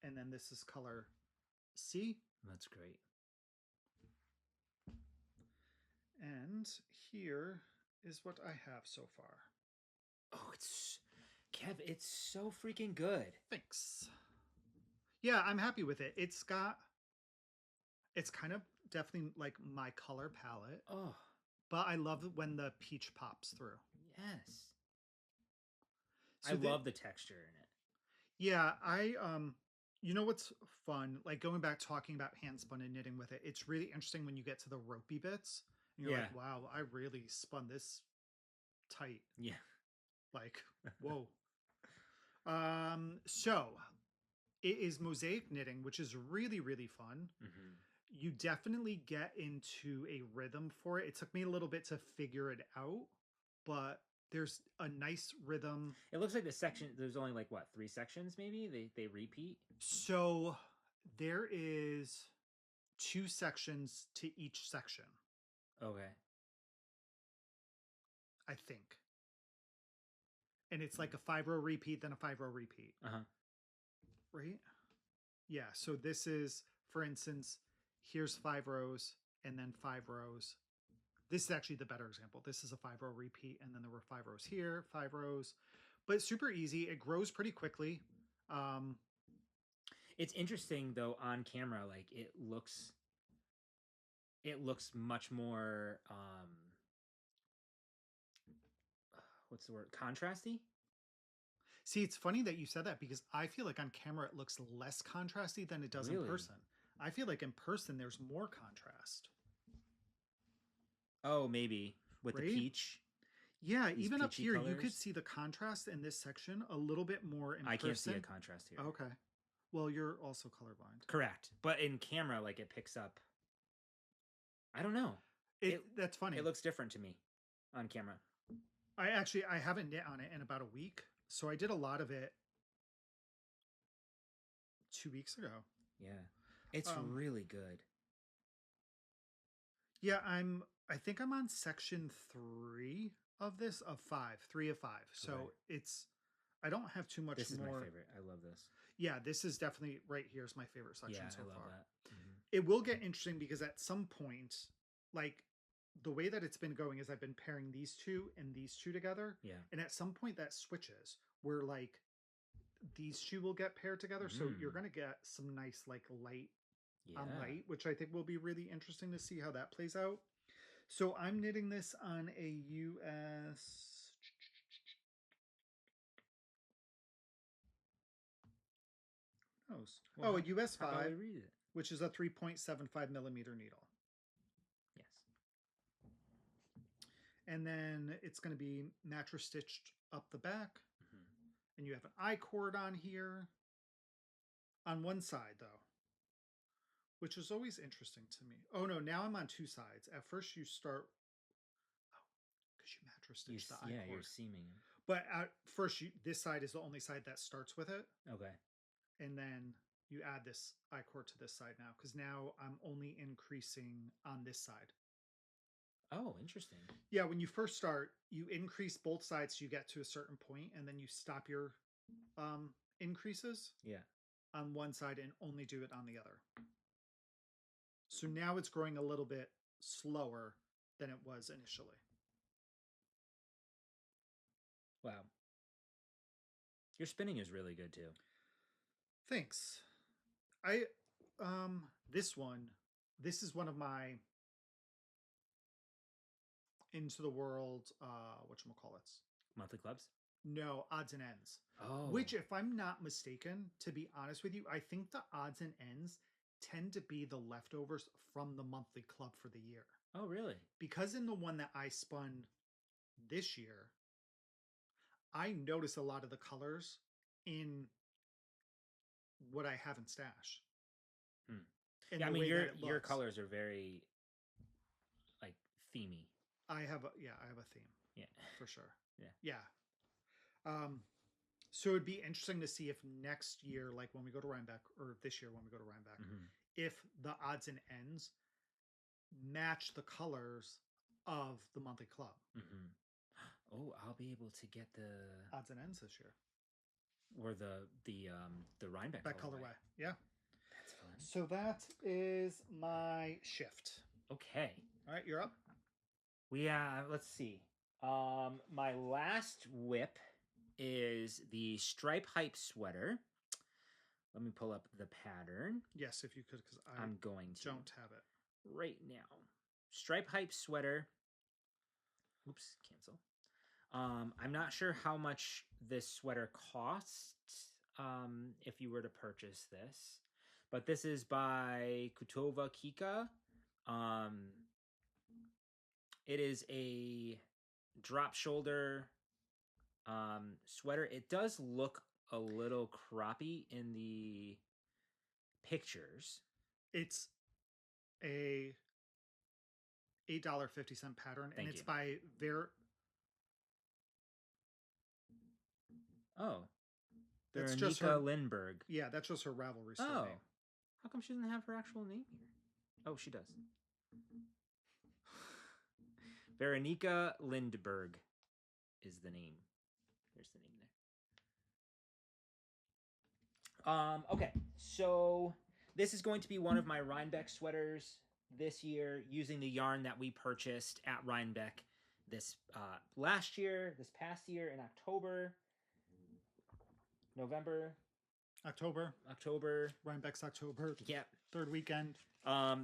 B: And then this is color C.
A: That's great.
B: And here is what I have so far.
A: Oh, Kev, it's so freaking good.
B: Thanks. Yeah, I'm happy with it. It's kind of definitely like my color palette.
A: Oh.
B: But I love when the peach pops through.
A: Yes.
B: So
A: I love the texture in it.
B: Yeah, you know what's fun? Like going back talking about handspun and knitting with it, it's really interesting when you get to the ropey bits. And you're like, wow, I really spun this tight.
A: Yeah.
B: Like, whoa. So it is mosaic knitting, which is really, really fun.
A: Mm-hmm.
B: You definitely get into a rhythm for it. It took me a little bit to figure it out, but there's a nice rhythm.
A: It looks like there's only 3 sections maybe? They repeat?
B: So there is 2 sections to each section.
A: Okay.
B: I think. and it's like a 5-row repeat, then a 5-row repeat.
A: Uh-huh.
B: Right? Yeah. So this is, for instance, here's 5 rows and then 5 rows. This is actually the better example. This is a 5-row repeat, and then there were 5 rows here, 5 rows, but it's super easy. It grows pretty quickly.
A: It's interesting though on camera, like it looks much more what's the word? Contrasty?
B: See, it's funny that you said that because I feel like on camera it looks less contrasty than it does in person. I feel like in person there's more contrast.
A: Oh, maybe with the peach.
B: Yeah, even up here colors. You could see the contrast in this section a little bit more in person. I can't
A: see a contrast here.
B: Okay. Well, you're also colorblind.
A: Correct. But in camera, like it picks up. I don't know.
B: That's funny.
A: It looks different to me on camera.
B: I haven't knit on it in about a week. So I did a lot of it 2 weeks ago.
A: Yeah. It's really good.
B: Yeah, I think I'm on section 3 of this of 5, 3 of 5. So I don't have too much more.
A: This is my favorite. I love this.
B: Yeah, this is definitely right here is my favorite section so
A: I love
B: far.
A: That. Mm-hmm.
B: It will get interesting because at some point, like the way that it's been going is I've been pairing these two and these two together.
A: Yeah.
B: And at some point that switches where like these two will get paired together. So you're going to get some nice like light on light, which I think will be really interesting to see how that plays out. So I'm knitting this on a US. Well, a US 5, which is a 3.75 millimeter needle.
A: Yes.
B: And then it's going to be mattress stitched up the back. And you have an I-cord on here. On one side, though. Which is always interesting to me. Oh, no, now I'm on 2 sides. At first you start... Oh, because you mattress stitch the I-cord.
A: Yeah, you're seaming.
B: But at first, this side is the only side that starts with it.
A: Okay.
B: And then you add this I-cord to this side now. Because now I'm only increasing on this side.
A: Oh, interesting.
B: Yeah, when you first start, you increase both sides so you get to a certain point, and then you stop your increases on one side and only do it on the other. So now it's growing a little bit slower than it was initially.
A: Wow. Your spinning is really good too.
B: Thanks. This is one of my Into the World, whatchamacallits?
A: Monthly clubs?
B: No, odds and ends.
A: Oh.
B: Which, if I'm not mistaken, to be honest with you, I think the odds and ends tend to be the leftovers from the monthly club for the year.
A: Oh, really?
B: Because in the one that I spun this year, I notice a lot of the colors in what I have in stash.
A: Yeah, I mean, your colors are very, like, themey.
B: I have a theme.
A: Yeah.
B: For sure.
A: Yeah.
B: So it'd be interesting to see if next year, like when we go to Rhinebeck, or this year when we go to Rhinebeck, if the odds and ends match the colors of the monthly club.
A: Oh, I'll be able to get the
B: odds and ends this year.
A: Or the Rhinebeck
B: colorway. Yeah.
A: That's fun.
B: So that is my shift.
A: Okay.
B: All right, you're up.
A: Let's see. My last whip is the Stripe Hype sweater. Let me pull up the pattern.
B: Yes, if you could, because
A: I'm going to.
B: Don't have it
A: right now. Stripe Hype sweater. Oops, cancel. I'm not sure how much this sweater costs if you were to purchase this, but this is by Kutova Kika. It is a drop shoulder sweater. It does look a little croppy in the pictures.
B: It's a $8.50 pattern, and it's by
A: Veronica Lindberg.
B: Yeah, that's just her Ravelry store name.
A: How come she doesn't have her actual name here? Oh, she does. Veronica Lindberg is the name. There's the name there. Okay, so this is going to be one of my Rhinebeck sweaters this year, using the yarn that we purchased at Rhinebeck this past year in October.
B: Rhinebeck's October.
A: Yep.
B: Third weekend.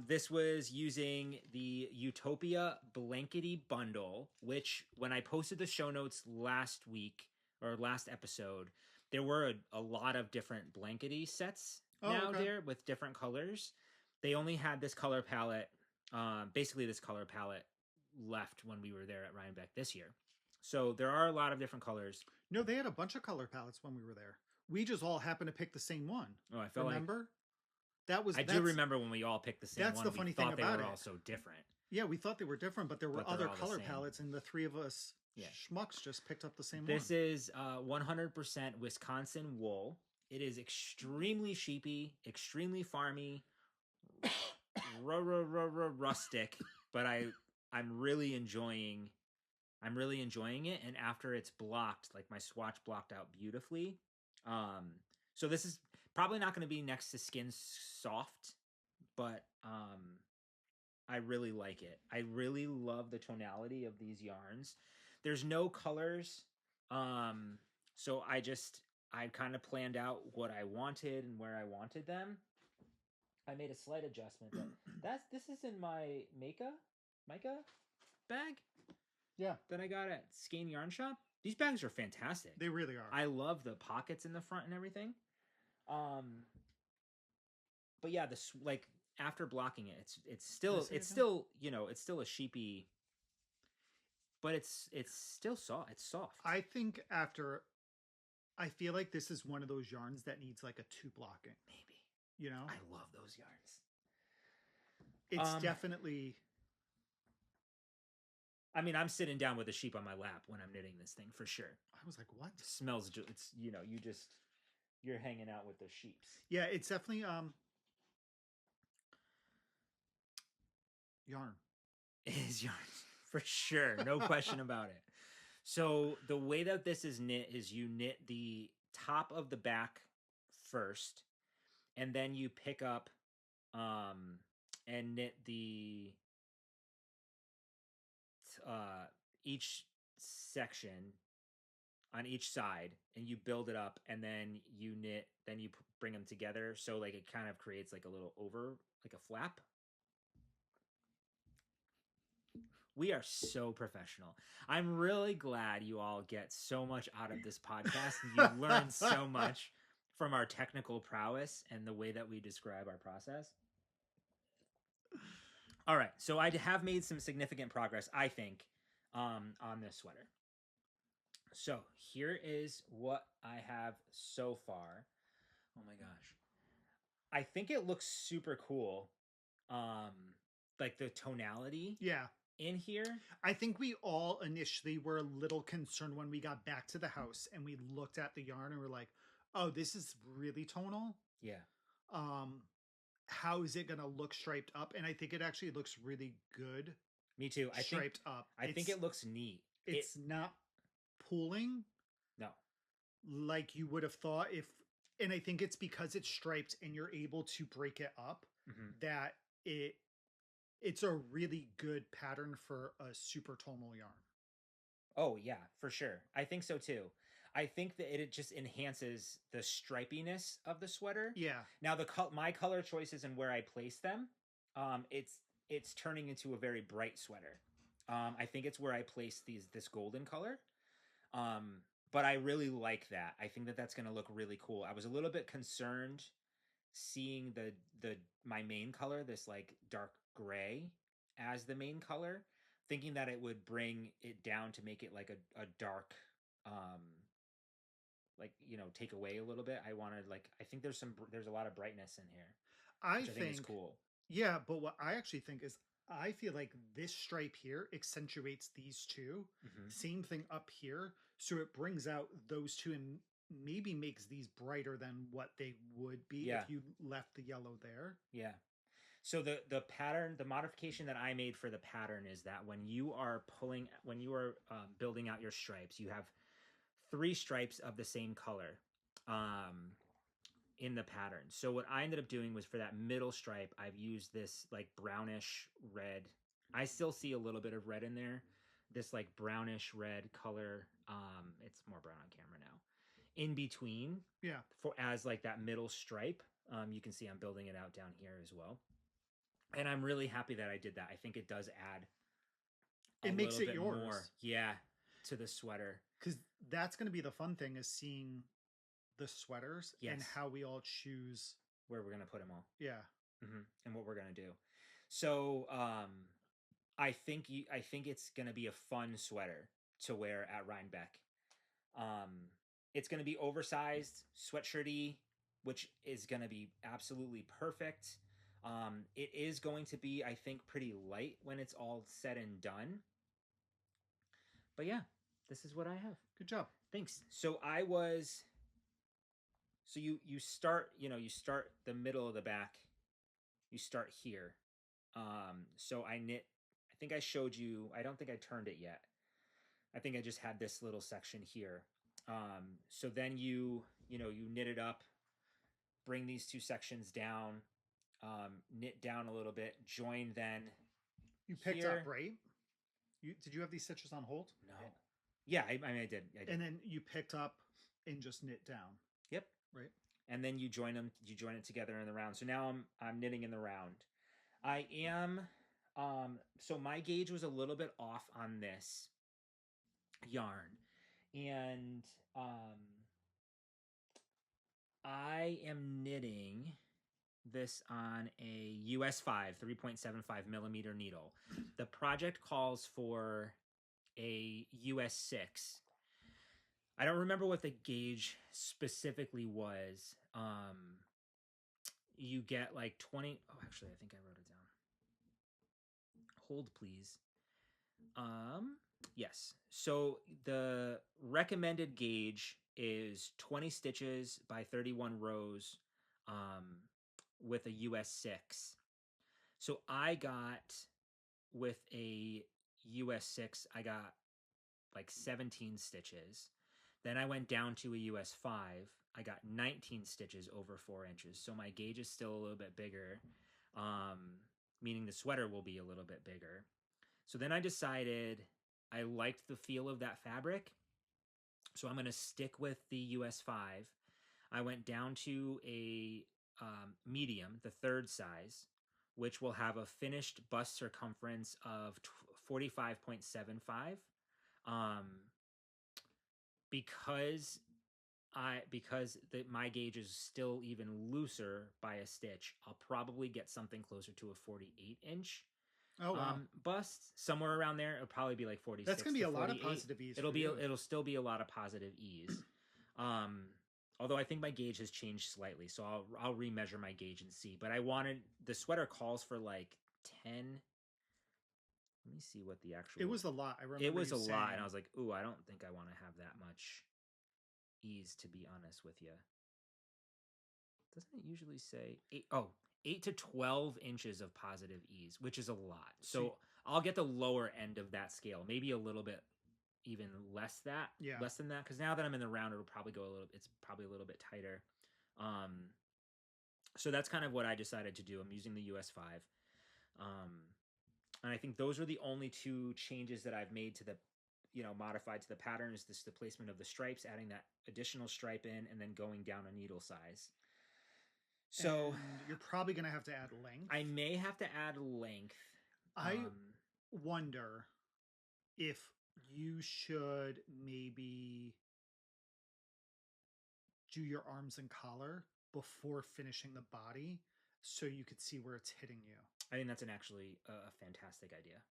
A: This was using the Utopia Blankety Bundle, which when I posted the show notes last week or last episode, there were a lot of different blankety sets there with different colors. They only had this color palette, basically this color palette left when we were there at Rhinebeck this year. So there are a lot of different colors.
B: No, they had a bunch of color palettes when we were there. We just all happened to pick the same one.
A: Oh, I felt
B: remember?
A: I do remember when we all picked the same one.
B: That's the funny thing about it.
A: They were all so different.
B: Yeah, we thought they were different, but there were other color palettes, and the three of us schmucks just picked up the same one.
A: This is 100% Wisconsin wool. It is extremely sheepy, extremely farmy, rustic, but I'm really enjoying it. And after it's blocked, like my swatch blocked out beautifully. So this is probably not going to be next to Skin Soft, but I really like it. I really love the tonality of these yarns. There's no colors, so I kind of planned out what I wanted and where I wanted them. I made a slight adjustment. This is in my mica bag.
B: Yeah,
A: that I got at Skein Yarn Shop. These bags are fantastic.
B: They really are.
A: I love the pockets in the front and everything. But yeah, like after blocking it, it's still a sheepy, but it's still soft. It's soft.
B: I think I feel like this is one of those yarns that needs like a 2 blocking.
A: Maybe.
B: You know?
A: I love those yarns.
B: It's definitely...
A: I mean, I'm sitting down with a sheep on my lap when I'm knitting this thing for sure.
B: I was like, what?
A: It smells, it's, you're hanging out with the sheeps.
B: Yeah, it's definitely, yarn.
A: It is yarn, for sure. No question about it. So the way that this is knit is you knit the top of the back first, and then you pick up and knit the each section on each side, and you build it up, and then you knit, then you bring them together, so like it kind of creates like a little like a flap. We are so professional. I'm really glad you all get so much out of this podcast. You learn so much from our technical prowess and the way that we describe our process. All right, so I have made some significant progress, I think, on this sweater. So here is what I have so far. Oh my gosh. I think it looks super cool. Like the tonality.
B: Yeah.
A: In here.
B: I think we all initially were a little concerned when we got back to the house and we looked at the yarn and we're like, oh, this is really tonal.
A: Yeah.
B: How is it going to look striped up? And I think it actually looks really good.
A: Me too.
B: Striped up.
A: I think it looks neat.
B: It's not pooling.
A: No.
B: Like you would have thought and I think it's because it's striped and you're able to break it up that it's a really good pattern for a super tonal yarn.
A: Oh yeah, for sure. I think so too. I think that it just enhances the stripiness of the sweater.
B: Yeah.
A: Now my color choices and where I place them, it's turning into a very bright sweater. I think it's where I place this golden color. But I really like that. I think that that's going to look really cool. I was a little bit concerned seeing my main color, this like dark gray, as the main color, thinking that it would bring it down to make it like a dark, like, take away a little bit. I think there's a lot of brightness in here. I think is cool.
B: Yeah, but what I actually think is I feel like this stripe here accentuates these two. Same thing up here. So it brings out those two and maybe makes these brighter than what they would be if you left the yellow there.
A: Yeah. So the pattern, the modification that I made for the pattern is that when you are building out your stripes, you have 3 stripes of the same color in the pattern. So what I ended up doing was for that middle stripe, I've used this like brownish red. I still see a little bit of red in there. This like brownish red color. It's more brown on camera now. In between, for as like that middle stripe. You can see I'm building it out down here as well. And I'm really happy that I did that. I think it does add
B: it makes it yours
A: more, to the sweater.
B: Because that's going to be the fun thing, is seeing the sweaters and how we all choose
A: where we're going to put them all.
B: Yeah.
A: And what we're going to do. So I think it's going to be a fun sweater to wear at Rhinebeck. It's going to be oversized, sweatshirty, which is going to be absolutely perfect. It is going to be, I think, pretty light when it's all said and done. But yeah, this is what I have.
B: Good job.
A: Thanks. So you start the middle of the back. You start here. So I knit, I think I showed you, I don't think I turned it yet. I think I just had this little section here. So then you knit it up, bring these 2 sections down, knit down a little bit, join then.
B: You picked up, right? Did you have these stitches on hold?
A: No. Yeah, I did.
B: And then you picked up and just knit down.
A: Yep.
B: Right.
A: And then you join them. You join it together in the round. So now I'm knitting in the round. I am. So my gauge was a little bit off on this yarn, and I am knitting this on a US 5 3.75 millimeter needle. The project calls for a US 6. I don't remember what the gauge specifically was. You get like 20. Oh, actually, I think I wrote it down. Hold, please. Yes. So the recommended gauge is 20 stitches by 31 rows with a US 6. So I got, with a US 6, I got like 17 stitches. Then I went down to a US 5. I got 19 stitches over 4 inches. So my gauge is still a little bit bigger, meaning the sweater will be a little bit bigger. So then I decided I liked the feel of that fabric, so I'm going to stick with the US 5. I went down to a medium, the 3rd size, which will have a finished bust circumference of 45.75. Because my gauge is still even looser by a stitch, I'll probably get something closer to a 48-inch bust, somewhere around there. It'll probably be like 46.
B: That's gonna be a lot of positive ease.
A: It'll still be a lot of positive ease. Although I think my gauge has changed slightly, so I'll remeasure my gauge and see. But I wanted, the sweater calls for like 10. Let me see what the actual.
B: It was a lot. I remember
A: it was a lot, and I was like, ooh, I don't think I want to have that much ease, to be honest with you. Doesn't it usually say 8 to 12 inches of positive ease, which is a lot. So I'll get the lower end of that scale, maybe a little bit even less than that, because now that I'm in the round, it's probably a little bit tighter. So that's kind of what I decided to do. I'm using the US 5. And I think those are the only 2 changes that I've made to the, modified to the pattern, is the placement of the stripes, adding that additional stripe in, and then going down a needle size. So
B: and you're probably going to have to add length.
A: I may have to add length.
B: I wonder if you should maybe do your arms and collar before finishing the body, so you could see where it's hitting you.
A: I think that's actually a fantastic idea.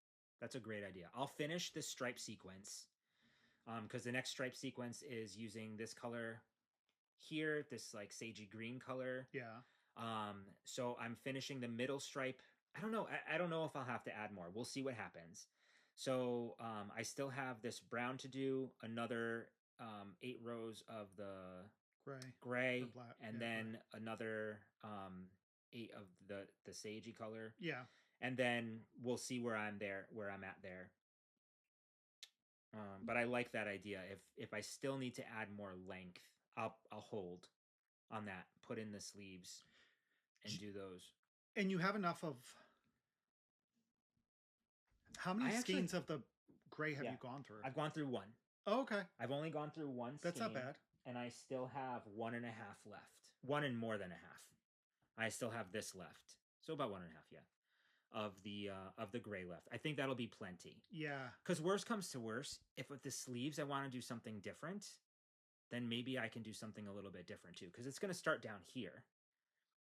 A: That's a great idea. I'll finish this stripe sequence, because the next stripe sequence is using this color here, this like sagey green color.
B: Yeah.
A: So I'm finishing the middle stripe. I don't know. I don't know if I'll have to add more. We'll see what happens. So I still have this brown to do, another 8 rows of the gray, and then another 8 of the sagey color.
B: Yeah.
A: And then we'll see where I'm at there. But I like that idea. If I still need to add more length, I'll hold on that, put in the sleeves, and do those.
B: And you have enough of. How many skeins of the gray have you gone through?
A: I've gone through one.
B: Oh, okay.
A: I've only gone through one.
B: That's not bad.
A: And I still have 1.5 left. 1 and more than a half. I still have this left, so about 1.5, of the gray left. I think that'll be plenty.
B: Yeah.
A: Because worst comes to worst, if with the sleeves I want to do something different, then maybe I can do something a little bit different too. Because it's going to start down here,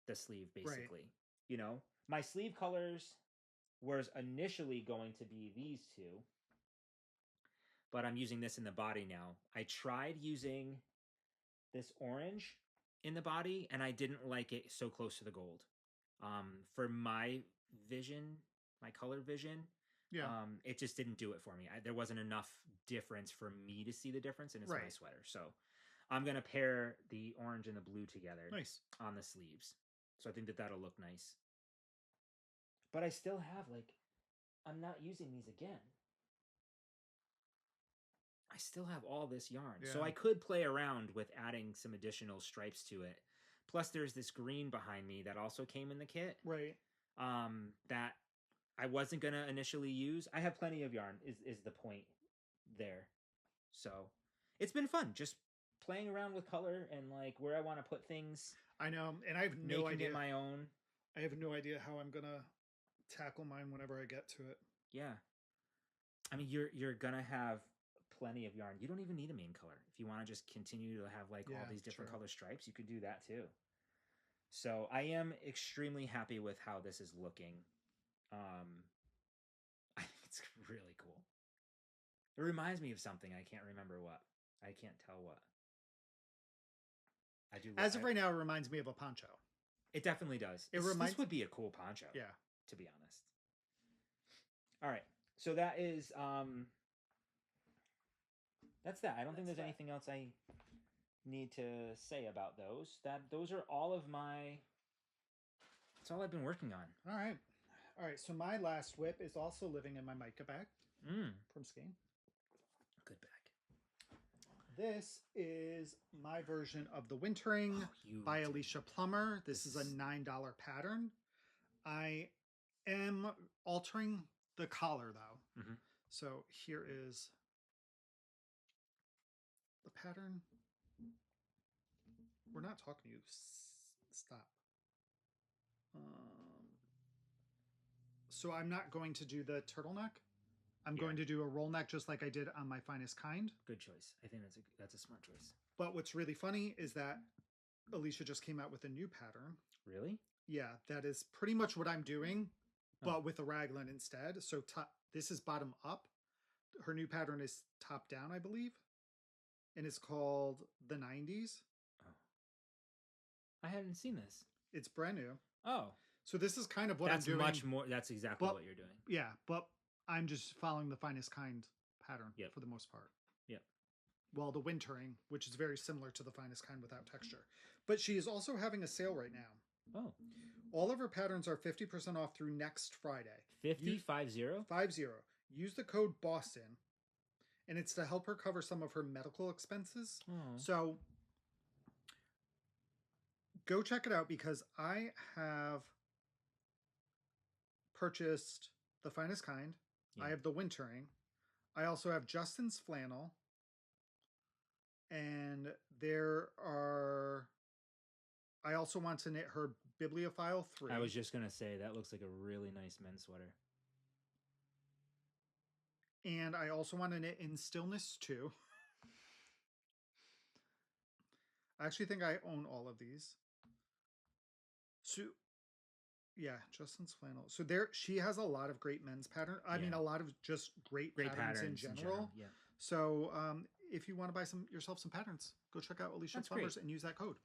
A: the sleeve basically. Right. You know, my sleeve colors was initially going to be these two, but I'm using this in the body now. I tried using this orange in the body, and I didn't like it so close to the gold. For my vision, my color vision, it just didn't do it for me. There wasn't enough difference for me to see the difference, and it's my sweater. So I'm going to pair the orange and the blue together on the sleeves. So I think that'll look nice. But I still have, I'm not using these again. I still have all this yarn. Yeah. So I could play around with adding some additional stripes to it. Plus, there's this green behind me that also came in the kit.
B: Right.
A: That I wasn't going to initially use. I have plenty of yarn, is the point there. So it's been fun just playing around with color and, where I want to put things.
B: I know. And I have no idea.
A: Making it my own.
B: I have no idea how I'm going to tackle mine whenever I get to it.
A: Yeah. I mean, you're going to have plenty of yarn. You don't even need a main color. If you want to just continue to have all these different color stripes, you could do that too. So I am extremely happy with how this is looking. I think it's really cool. It reminds me of something. I can't remember what. I can't tell what. I do.
B: As of right now, it reminds me of a poncho.
A: It definitely does. This would be a cool poncho.
B: Yeah.
A: To be honest. All right. So that is that's that. I don't think there's anything else I need to say about those. Those are all of my. That's all I've been working on.
B: All right. So my last whip is also living in my mica bag from Skane.
A: Good bag.
B: This is my version of the Wintering by Alicia Plummer. This is a $9 pattern. I am altering the collar though. Mm-hmm. So here is the pattern. We're not talking to you. Stop. So I'm not going to do the turtleneck. I'm going to do a roll neck just like I did on my Finest Kind.
A: Good choice. I think that's a smart choice.
B: But what's really funny is that Alicia just came out with a new pattern.
A: Really?
B: Yeah, that is pretty much what I'm doing, but with a raglan instead. So this is bottom up. Her new pattern is top down, I believe. And it's called the 90s.
A: Oh. I hadn't seen this.
B: It's brand new.
A: Oh.
B: So this is kind of what I'm doing.
A: That's much more. That's exactly what you're doing.
B: Yeah, but I'm just following the Finest Kind pattern for the most part.
A: Yep.
B: Well, the Wintering, which is very similar to the Finest Kind without texture. But she is also having a sale right now.
A: Oh.
B: All of her patterns are 50% off through next Friday.
A: 50?
B: 50. Use the code Boston, and it's to help her cover some of her medical expenses.
A: Oh.
B: So go check it out because I have purchased the Finest Kind. Yeah. I have the Wintering. I also have Justin's flannel. And I also want to knit her Bibliophile 3.
A: I was just going to say, that looks like a really nice men's sweater.
B: And I also want to knit in Stillness 2. I actually think I own all of these. So, yeah, Justin's flannel. So she has a lot of great men's patterns. I mean, a lot of just great patterns in general.
A: Yeah.
B: So, if you want to buy yourself some patterns, go check out Alicia Plumbers and use that code.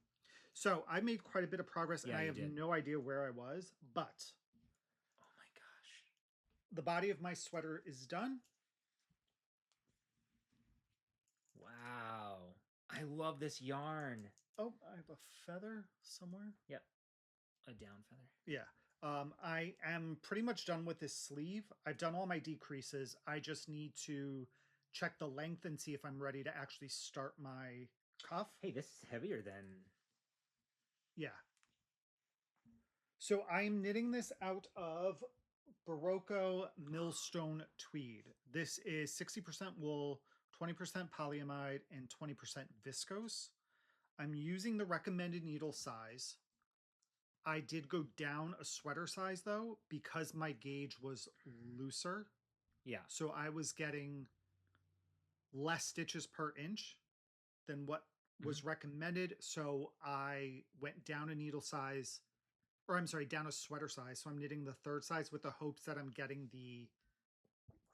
B: So I made quite a bit of progress, and I have no idea where I was, but
A: oh my gosh,
B: the body of my sweater is done.
A: Wow, I love this yarn.
B: Oh, I have a feather somewhere.
A: Yep, a down feather.
B: Yeah. I am pretty much done with this sleeve. I've done all my decreases. I just need to check the length and see if I'm ready to actually start my cuff.
A: Hey, this is heavier than...
B: Yeah. So I'm knitting this out of Buroker Millstone Tweed. This is 60% wool, 20% polyamide, and 20% viscose. I'm using the recommended needle size. I did go down a sweater size though, because my gauge was looser.
A: Yeah.
B: So I was getting less stitches per inch than what was recommended. So I went down a needle size, or I'm sorry, down a sweater size. So I'm knitting the third size with the hopes that I'm getting the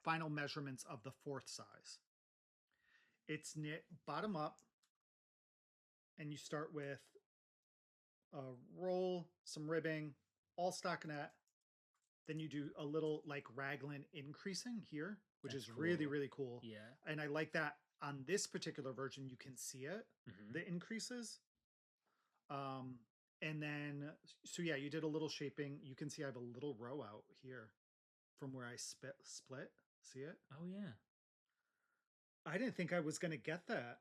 B: final measurements of the fourth size. It's knit bottom up, and you start with a roll, some ribbing, all stockinette. Then you do a little like raglan increasing here, which is cool. Really, really cool.
A: Yeah.
B: And I like that on this particular version, you can see it, the increases. And then, so yeah, you did a little shaping. You can see I have a little row out here from where I split. See it?
A: Oh, yeah.
B: I didn't think I was going to get that.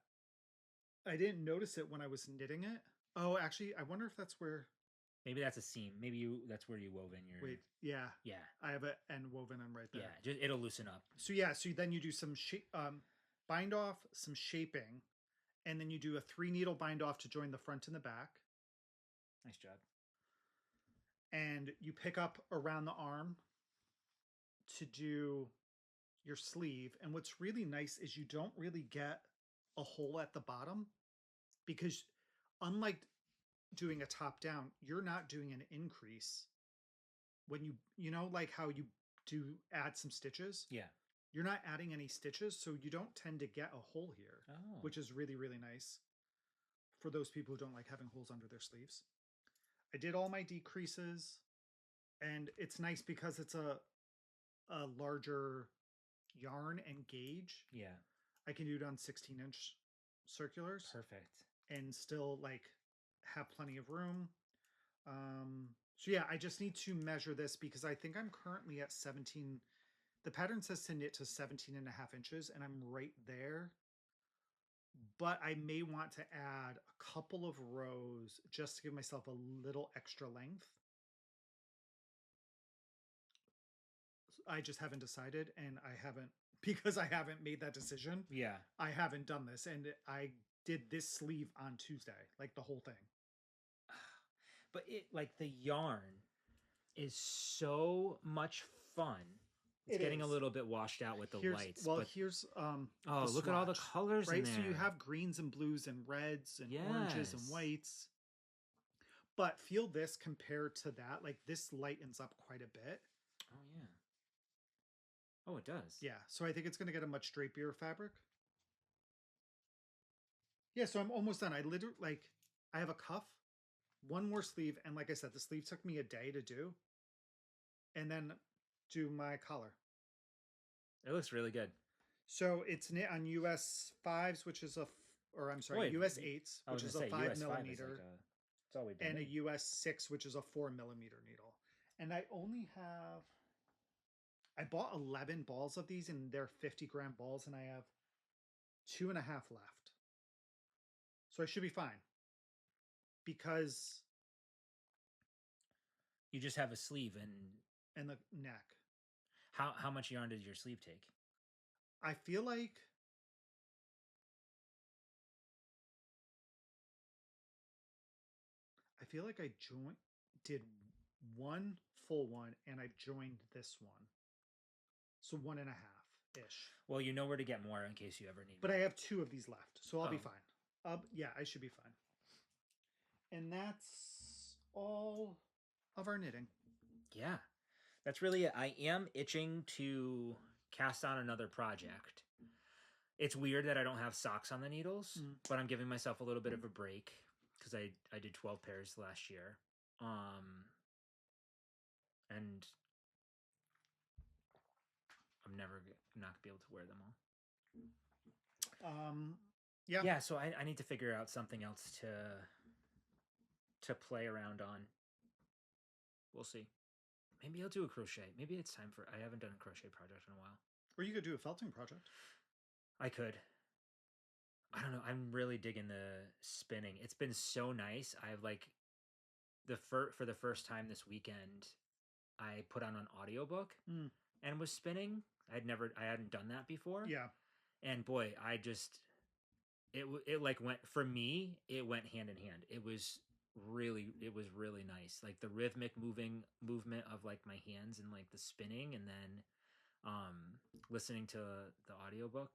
B: I didn't notice it when I was knitting it. Oh, actually, I wonder if that's where...
A: Maybe that's a seam. Maybe that's where you wove in your...
B: Wait, yeah.
A: Yeah.
B: I have an end woven in right there.
A: Yeah, it'll loosen up.
B: So yeah, so then you do some bind off, some shaping, and then you do a 3 needle bind off to join the front and the back.
A: Nice job.
B: And you pick up around the arm to do your sleeve. And what's really nice is you don't really get a hole at the bottom, because unlike doing a top down, you're not doing an increase when you know, like how you do add some stitches.
A: Yeah.
B: You're not adding any stitches, so you don't tend to get a hole here, which is really, really nice for those people who don't like having holes under their sleeves. I did all my decreases, and it's nice because it's a larger yarn and gauge.
A: Yeah.
B: I can do it on 16-inch circulars.
A: Perfect.
B: And still like have plenty of room. So yeah, I just need to measure this because I think I'm currently at 17. The pattern says to knit to 17 and a half inches, and I'm right there. But I may want to add a couple of rows just to give myself a little extra length. I just haven't decided, and because I haven't made that decision.
A: Yeah.
B: I haven't done this, and I did this sleeve on Tuesday, like the whole thing.
A: But the yarn is so much fun. It's getting a little bit washed out with the lights.
B: Well, here's
A: look at all the colors in there.
B: So you have greens and blues and reds and oranges and whites. But feel this compared to that. Like this lightens up quite a bit.
A: Oh yeah. Oh, it does.
B: Yeah. So I think it's going to get a much drapier fabric. Yeah. So I'm almost done. I have a cuff, one more sleeve, and like I said, the sleeve took me a day to do, and then do my collar.
A: It looks really good.
B: So it's knit on US 5s, which is US 8s, which is a 5 millimeter, and a US 6, which is a 4 millimeter needle. And I bought 11 balls of these, and they're 50-gram balls, and I have 2.5 left. So I should be fine. Because
A: you just have a sleeve
B: and the neck.
A: How much yarn did your sleeve take?
B: I feel like I did one full one, and I joined this one. So 1.5 ish.
A: Well, you know where to get more in case you ever need.
B: But I have 2 of these left, so I'll be fine. Yeah, I should be fine. And that's all of our knitting.
A: Yeah, that's really it. I am itching to cast on another project. It's weird that I don't have socks on the needles, but I'm giving myself a little bit of a break because I did 12 pairs last year. And I'm not gonna be able to wear them all. Yeah, so I need to figure out something else to play around on. We'll see. Maybe I'll do a crochet. Maybe it's time I haven't done a crochet project in a while.
B: Or you could do a felting project.
A: I could. I don't know. I'm really digging the spinning. It's been so nice. I've like for the first time this weekend, I put on an audiobook and was spinning. I hadn't done that before.
B: Yeah.
A: And boy, it like went, for me, it went hand in hand. It was really nice. Like the rhythmic movement of like my hands and like the spinning, and then listening to the audiobook.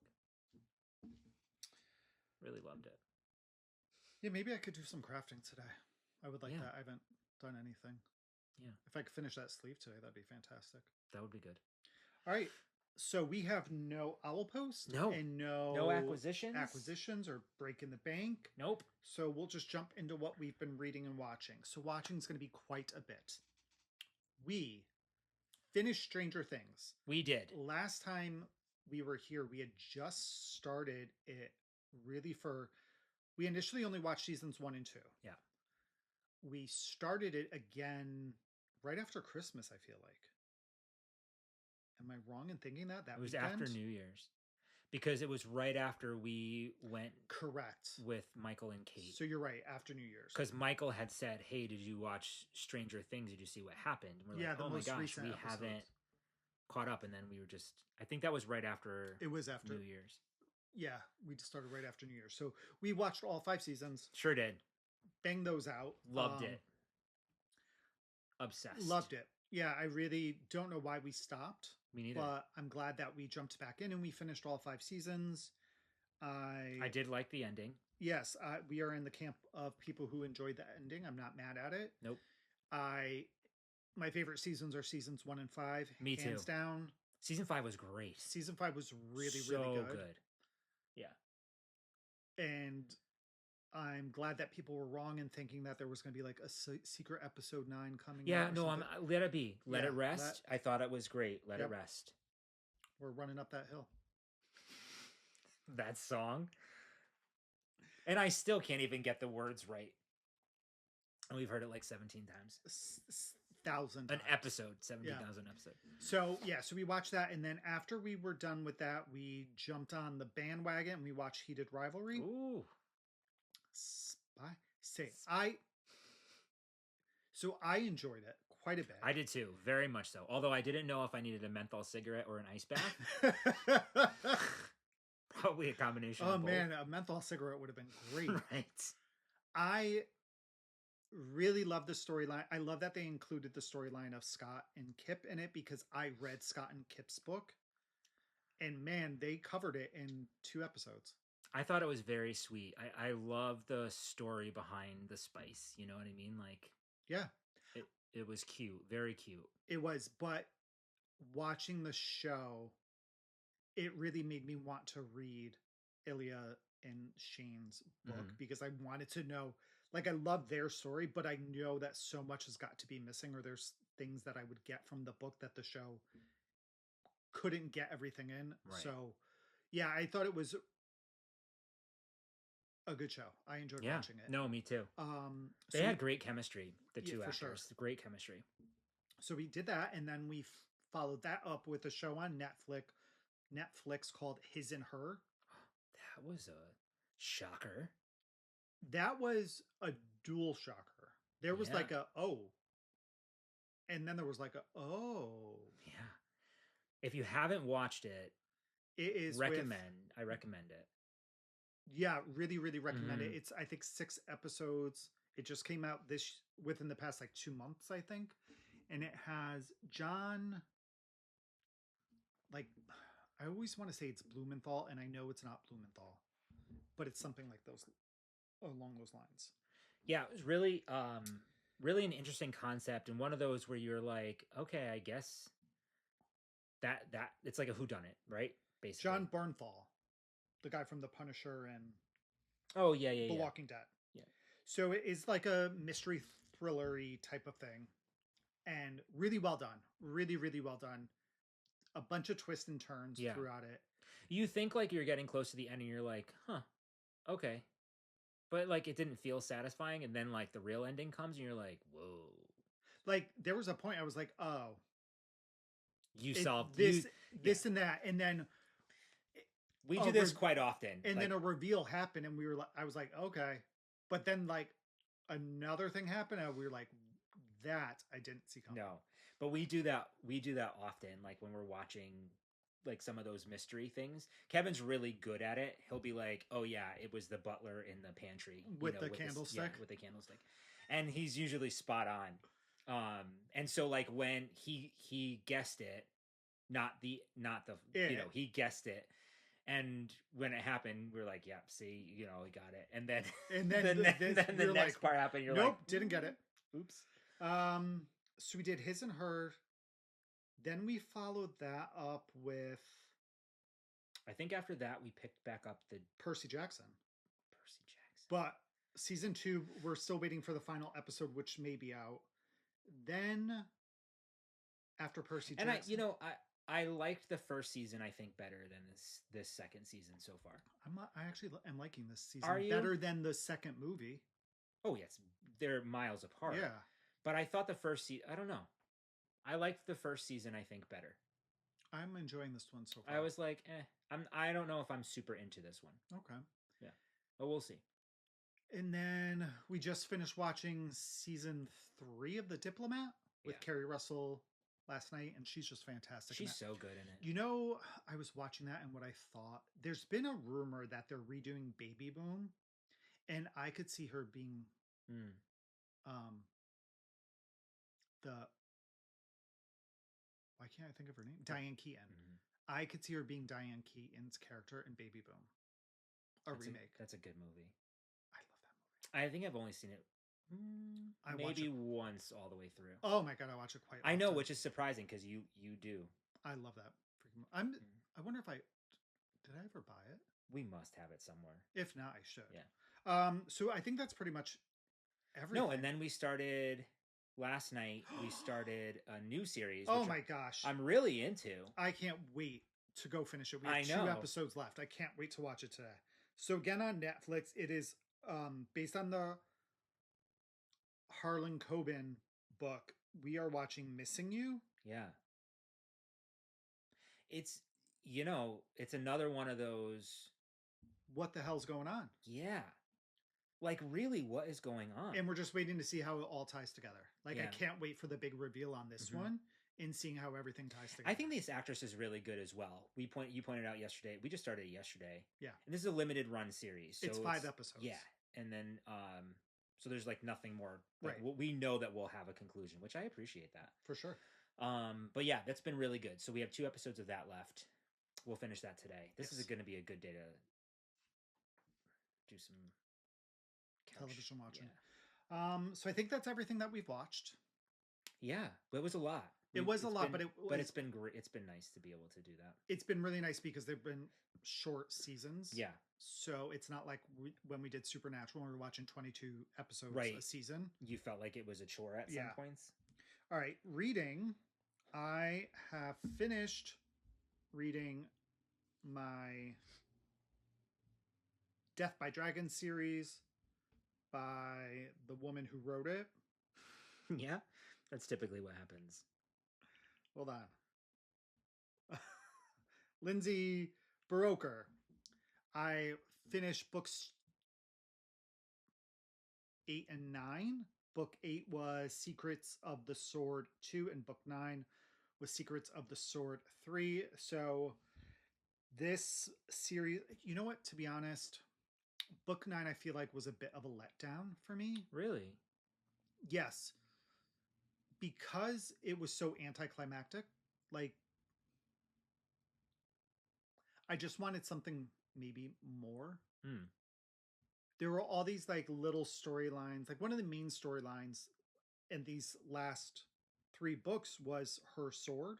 A: Really loved it.
B: Yeah, maybe I could do some crafting today. I would like that. I haven't done anything.
A: Yeah.
B: If I could finish that sleeve today, that'd be fantastic.
A: That would be good.
B: All right. So we have no owl post.
A: No.
B: And
A: no acquisitions.
B: Acquisitions or breaking the bank.
A: Nope.
B: So we'll just jump into what we've been reading and watching. So watching is going to be quite a bit. We finished Stranger Things.
A: We did.
B: Last time we were here, we had just started it we initially only watched seasons 1 and 2.
A: Yeah.
B: We started it again right after Christmas, I feel like. Am I wrong in thinking that?
A: It was after New Year's. Because it was right after we went
B: correct
A: with Michael and Kate.
B: So you're right, after New Year's.
A: Because Michael had said, "Hey, did you watch Stranger Things? Did you see what happened?" And we're like, "Oh my gosh, we haven't caught up." And then we were just, I think that was right after.
B: It was after
A: New Year's.
B: Yeah, we just started right after New Year's. So we watched all 5 seasons.
A: Sure did.
B: Banged those out.
A: Loved it. Obsessed.
B: Loved it. Yeah, I really don't know why we stopped.
A: Me neither.
B: But I'm glad that we jumped back in and we finished all 5 seasons.
A: I did like the ending.
B: Yes, we are in the camp of people who enjoyed the ending. I'm not mad at it.
A: Nope.
B: My favorite seasons are seasons 1 and 5.
A: Me too.
B: Hands down.
A: Season 5 was great.
B: Season 5 was really
A: so
B: really good.
A: Yeah.
B: And I'm glad that people were wrong in thinking that there was going to be like a secret episode 9 coming.
A: Yeah, no, let it be. Let it rest. I thought it was great. Let it rest.
B: We're running up that hill.
A: That song. And I still can't even get the words right. And we've heard it like 17 times.
B: 1,000
A: times. An episode. 17,000 episodes.
B: So, so we watched that. And then after we were done with that, we jumped on the bandwagon and we watched Heated Rivalry.
A: Ooh.
B: I enjoyed it quite a bit.
A: I did too, very much so. Although I didn't know if I needed a menthol cigarette or an ice bath. Probably a combination.
B: Oh
A: of both.
B: Man, a menthol cigarette would have been great.
A: Right.
B: I really love the storyline. I love that they included the storyline of Scott and Kip in it because I read Scott and Kip's book, and man, they covered it in 2 episodes.
A: I thought it was very sweet. I love the story behind the spice. You know what I mean? Like,
B: yeah,
A: it was cute. Very cute.
B: It was, but watching the show, it really made me want to read Ilya and Shane's book because I wanted to know, like, I love their story, but I know that so much has got to be missing, or there's things that I would get from the book that the show couldn't get everything in. Right. So, yeah, I thought it was a good show. I enjoyed watching it.
A: No, me too. They had great chemistry, the 2 actors. Sure. Great chemistry.
B: So we did that, and then we followed that up with a show on Netflix called His and Her.
A: That was a shocker.
B: That was a dual shocker. There was like a and then there was like a
A: Yeah. If you haven't watched it,
B: it is
A: I recommend it.
B: Yeah, really, really recommend it. It's, I think, 6 episodes. It just came out within the past like 2 months, I think. And it has John, like, I always want to say it's Blumenthal, and I know it's not Blumenthal, but it's something like along those lines. Yeah,
A: it was really, really an interesting concept, and one of those where you're like, okay, I guess that it's like a whodunit, right? Basically,
B: John Bernthal, the guy from The Punisher and
A: The
B: Walking Dead.
A: Yeah.
B: So it is like a mystery thriller-y type of thing, and really well done. Really, really well done. A bunch of twists and turns throughout it.
A: You think like you're getting close to the end, and you're like, huh, okay. But like it didn't feel satisfying, and then like the real ending comes, and you're like, whoa.
B: Like there was a point I was like, oh,
A: you solved
B: this and that, and then
A: We do this quite often.
B: And then a reveal happened, and I was like, okay. But then like another thing happened, and we were like, that I didn't see coming.
A: No, but we do that. We do that often. Like when we're watching like some of those mystery things. Kevin's really good at it. He'll be like, "Oh yeah, it was the butler in the pantry
B: with the candlestick."
A: With the candlestick, and he's usually spot on. And so like when he guessed it, not the he guessed it. And when it happened, we were like, "Yeah, see, he got it." And then the next part happened. You're
B: nope,
A: like,
B: didn't get it.
A: Oops.
B: So we did his and her. Then we followed that up with.
A: I think after that we picked back up the
B: Percy Jackson.
A: Jackson.
B: But season 2, we're still waiting for the final episode, which may be out. Then after Percy Jackson,
A: and I liked the first season, I think, better than this second season so far.
B: I actually am liking this season better than the second movie.
A: Oh yes, they're miles apart.
B: Yeah,
A: but I thought the first season. I don't know. I liked the first season, I think, better.
B: I'm enjoying this one so far.
A: I was like, I don't know if I'm super into this one.
B: Okay.
A: Yeah, but we'll see.
B: And then we just finished watching season 3 of The Diplomat with Kerry Russell last night, and she's just fantastic.
A: She's so good in it.
B: I was watching that, and what I thought, there's been a rumor that they're redoing Baby Boom, and I could see her being why can't I think of her name? Diane Keaton. Mm-hmm. I could see her being Diane Keaton's character in Baby Boom. Remake.
A: That's a good movie.
B: I love that movie.
A: I think I've only seen it maybe once all the way through.
B: Oh my god, I watch it quite often.
A: I know, which is surprising because you do.
B: I love that freaking movie. I wonder if did I ever buy it?
A: We must have it somewhere.
B: If not, I should.
A: Yeah.
B: So I think that's pretty much everything.
A: No, and then we started last night. We started a new series.
B: Oh my gosh,
A: I'm really into.
B: I can't wait to go finish it. We have 2 episodes left. I can't wait to watch it today. So again on Netflix, it is based on the Harlan Coben book. We are watching Missing You.
A: Yeah. It's it's another one of those.
B: What the hell's going on?
A: Yeah. Like, really, what is going on?
B: And we're just waiting to see how it all ties together. Like, I can't wait for the big reveal on this one and seeing how everything ties together.
A: I think this actress is really good as well. You pointed out yesterday. We just started it yesterday.
B: Yeah.
A: And this is a limited run series. So
B: it's 5 episodes.
A: Yeah. And then, so there's like nothing more. Like,
B: right.
A: We know that we'll have a conclusion, which I appreciate that.
B: For sure.
A: But yeah, that's been really good. So we have 2 episodes of that left. We'll finish that today. This is going to be a good day to do some
B: television watching. Yeah. So I think that's everything that we've watched.
A: Yeah, but it was a lot.
B: It was a lot, but
A: it's been great. It's been nice to be able to do that.
B: It's been really nice because they've been short seasons.
A: Yeah.
B: So it's not like when we did Supernatural, we were watching 22 episodes a season.
A: You felt like it was a chore at some points.
B: All right, reading. I have finished reading my Death by Dragon series by the woman who wrote it.
A: Yeah, that's typically what happens.
B: Hold on. Lindsay Buroker. I finished books 8 and 9. Book 8 was Secrets of the Sword 2, and book 9 was Secrets of the Sword 3. So this series, you know what, to be honest, book 9 I feel like was a bit of a letdown for me.
A: Really?
B: Yes. Because it was so anticlimactic. Like, I just wanted something maybe more. There were all these like little storylines. Like, one of the main storylines in these last 3 books was her sword.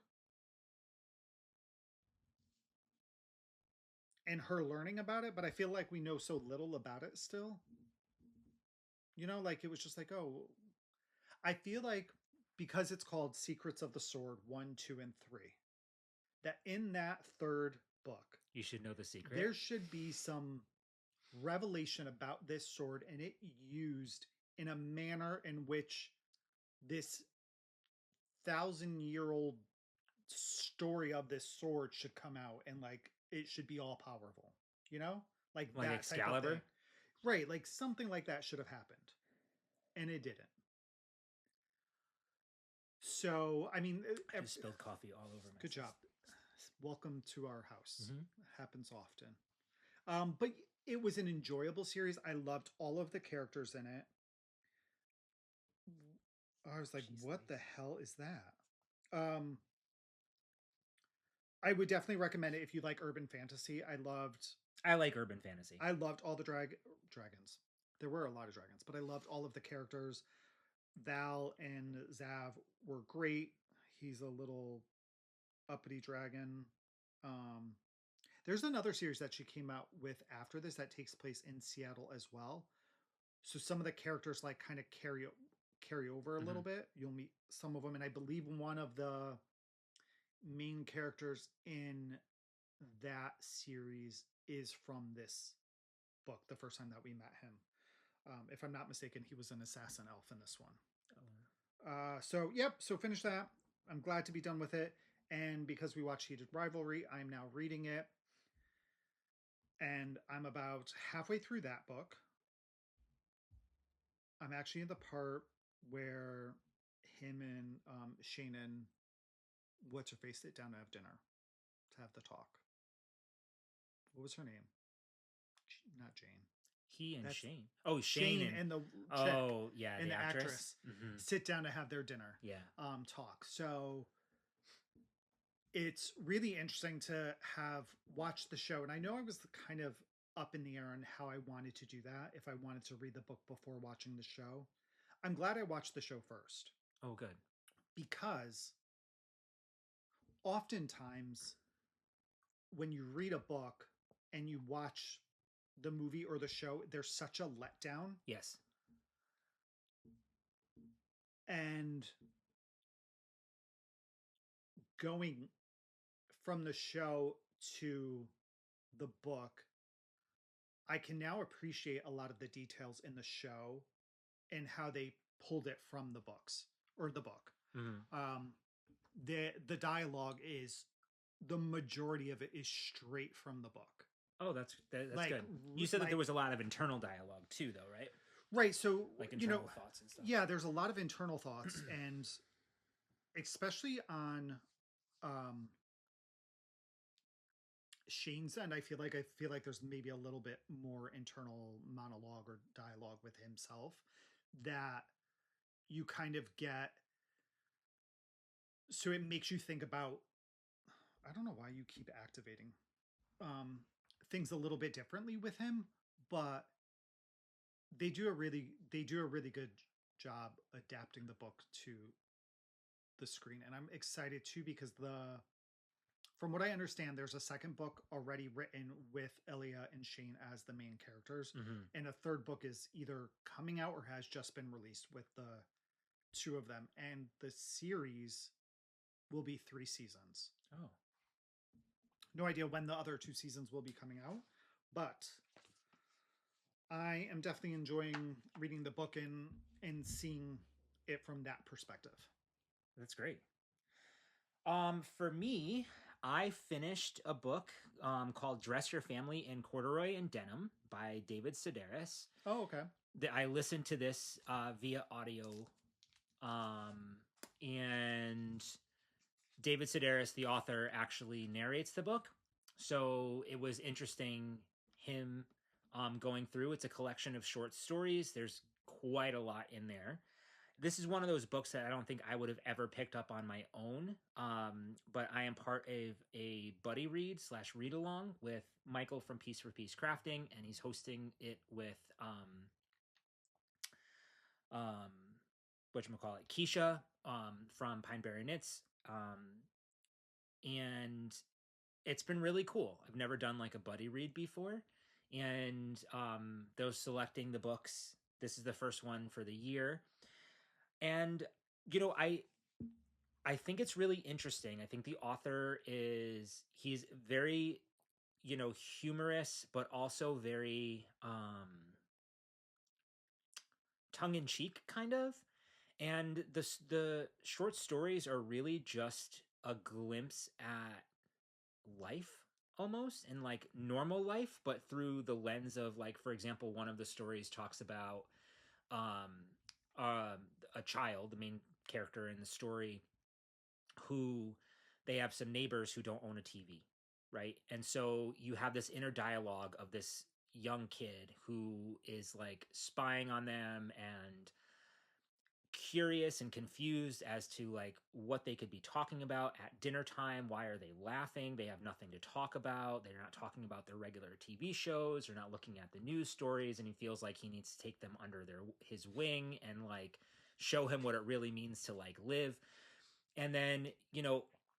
B: And her learning about it, but I feel like we know so little about it still. You know, like, it was just like, oh, I feel like because it's called Secrets of the Sword 1, 2, and 3, that in that 3rd book,
A: you should know the secret.
B: There should be some revelation about this sword, and it used in a manner in which this 1,000-year-old story of this sword should come out, and like it should be all powerful, you know, like
A: Like
B: that
A: Excalibur?
B: type of thing. Right, like something like that should have happened, and it didn't. So, I mean,
A: I just spilled coffee all over myself.
B: Good job. Welcome to our house.
A: Mm-hmm.
B: It happens often. But it was an enjoyable series. I loved all of the characters in it. I was like, what the hell is that? I would definitely recommend it if you like urban fantasy.
A: I like urban fantasy.
B: I loved all the dragons. There were a lot of dragons, but I loved all of the characters. Val and Zav were great. He's a little uppity dragon. There's another series that she came out with after this that takes place in Seattle as well. So some of the characters like kind of carry over a little bit. You'll meet some of them, and I believe one of the main characters in that series is from this book. The first time that we met him, if I'm not mistaken, he was an assassin elf in this one. So yep. So finish that. I'm glad to be done with it. And because we watched Heated Rivalry, I'm now reading it. And I'm about halfway through that book. I'm actually in the part where him and Shannon, what's her face, sit down to have dinner, to have the talk. What was her name? Not Jane.
A: He and Shane. Oh, Shane
B: and the
A: chick. Oh, yeah,
B: and the actress sit down to have their dinner.
A: Yeah.
B: Talk. So it's really interesting to have watched the show, and I know I was kind of up in the air on how I wanted to do that, if I wanted to read the book before watching the show. I'm glad I watched the show first.
A: Oh, good.
B: Because oftentimes when you read a book and you watch the movie or the show, there's such a letdown.
A: Yes.
B: And going from the show to the book, I can now appreciate a lot of the details in the show and how they pulled it from the books or the book. The dialogue is, the majority of it is straight from the book.
A: Oh, that's like, good. You said that there was a lot of internal dialogue too, though, right?
B: Right. So
A: like internal thoughts and stuff.
B: Yeah, there's a lot of internal thoughts, and especially on Shane's end, I feel like there's maybe a little bit more internal monologue or dialogue with himself that you kind of get. So it makes you think about, I don't know why you keep activating things a little bit differently with him, but they do a really good job adapting the book to the screen. And I'm excited too, because from what I understand, there's a second book already written with Elia and Shane as the main characters. And a third book is either coming out or has just been released with the two of them. And the series will be 3 seasons.
A: Oh.
B: No idea when the other 2 seasons will be coming out, but I am definitely enjoying reading the book and seeing it from that perspective.
A: That's great. For me, I finished a book called Dress Your Family in Corduroy and Denim by David Sedaris.
B: Oh, okay.
A: I listened to this via audio, and David Sedaris, the author, actually narrates the book. So it was interesting him going through. It's a collection of short stories. There's quite a lot in there. This is one of those books that I don't think I would have ever picked up on my own. But I am part of a buddy read / read along with Michael from Piece for Piece Crafting, and he's hosting it with whatchamacallit, Keisha from Pineberry Knits. And it's been really cool. I've never done like a buddy read before. And those selecting the books, this is the first one for the year. And, you know, I think it's really interesting. I think the author he's very, you know, humorous, but also very tongue-in-cheek kind of. And the short stories are really just a glimpse at life. almost in like normal life, but through the lens of like, for example, one of the stories talks about um, uh, a child, the main character in the story, who they have some neighbors who don't own a TV, right? And so you have this inner dialogue of this young kid who is like spying on them and curious and confused as to like what they could be talking about at dinner time. Why are they laughing? They have nothing to talk about. They're not talking about their regular TV shows. They're not looking at the news stories, and he feels like he needs to take them under his wing and like show him what it really means to like live. And then,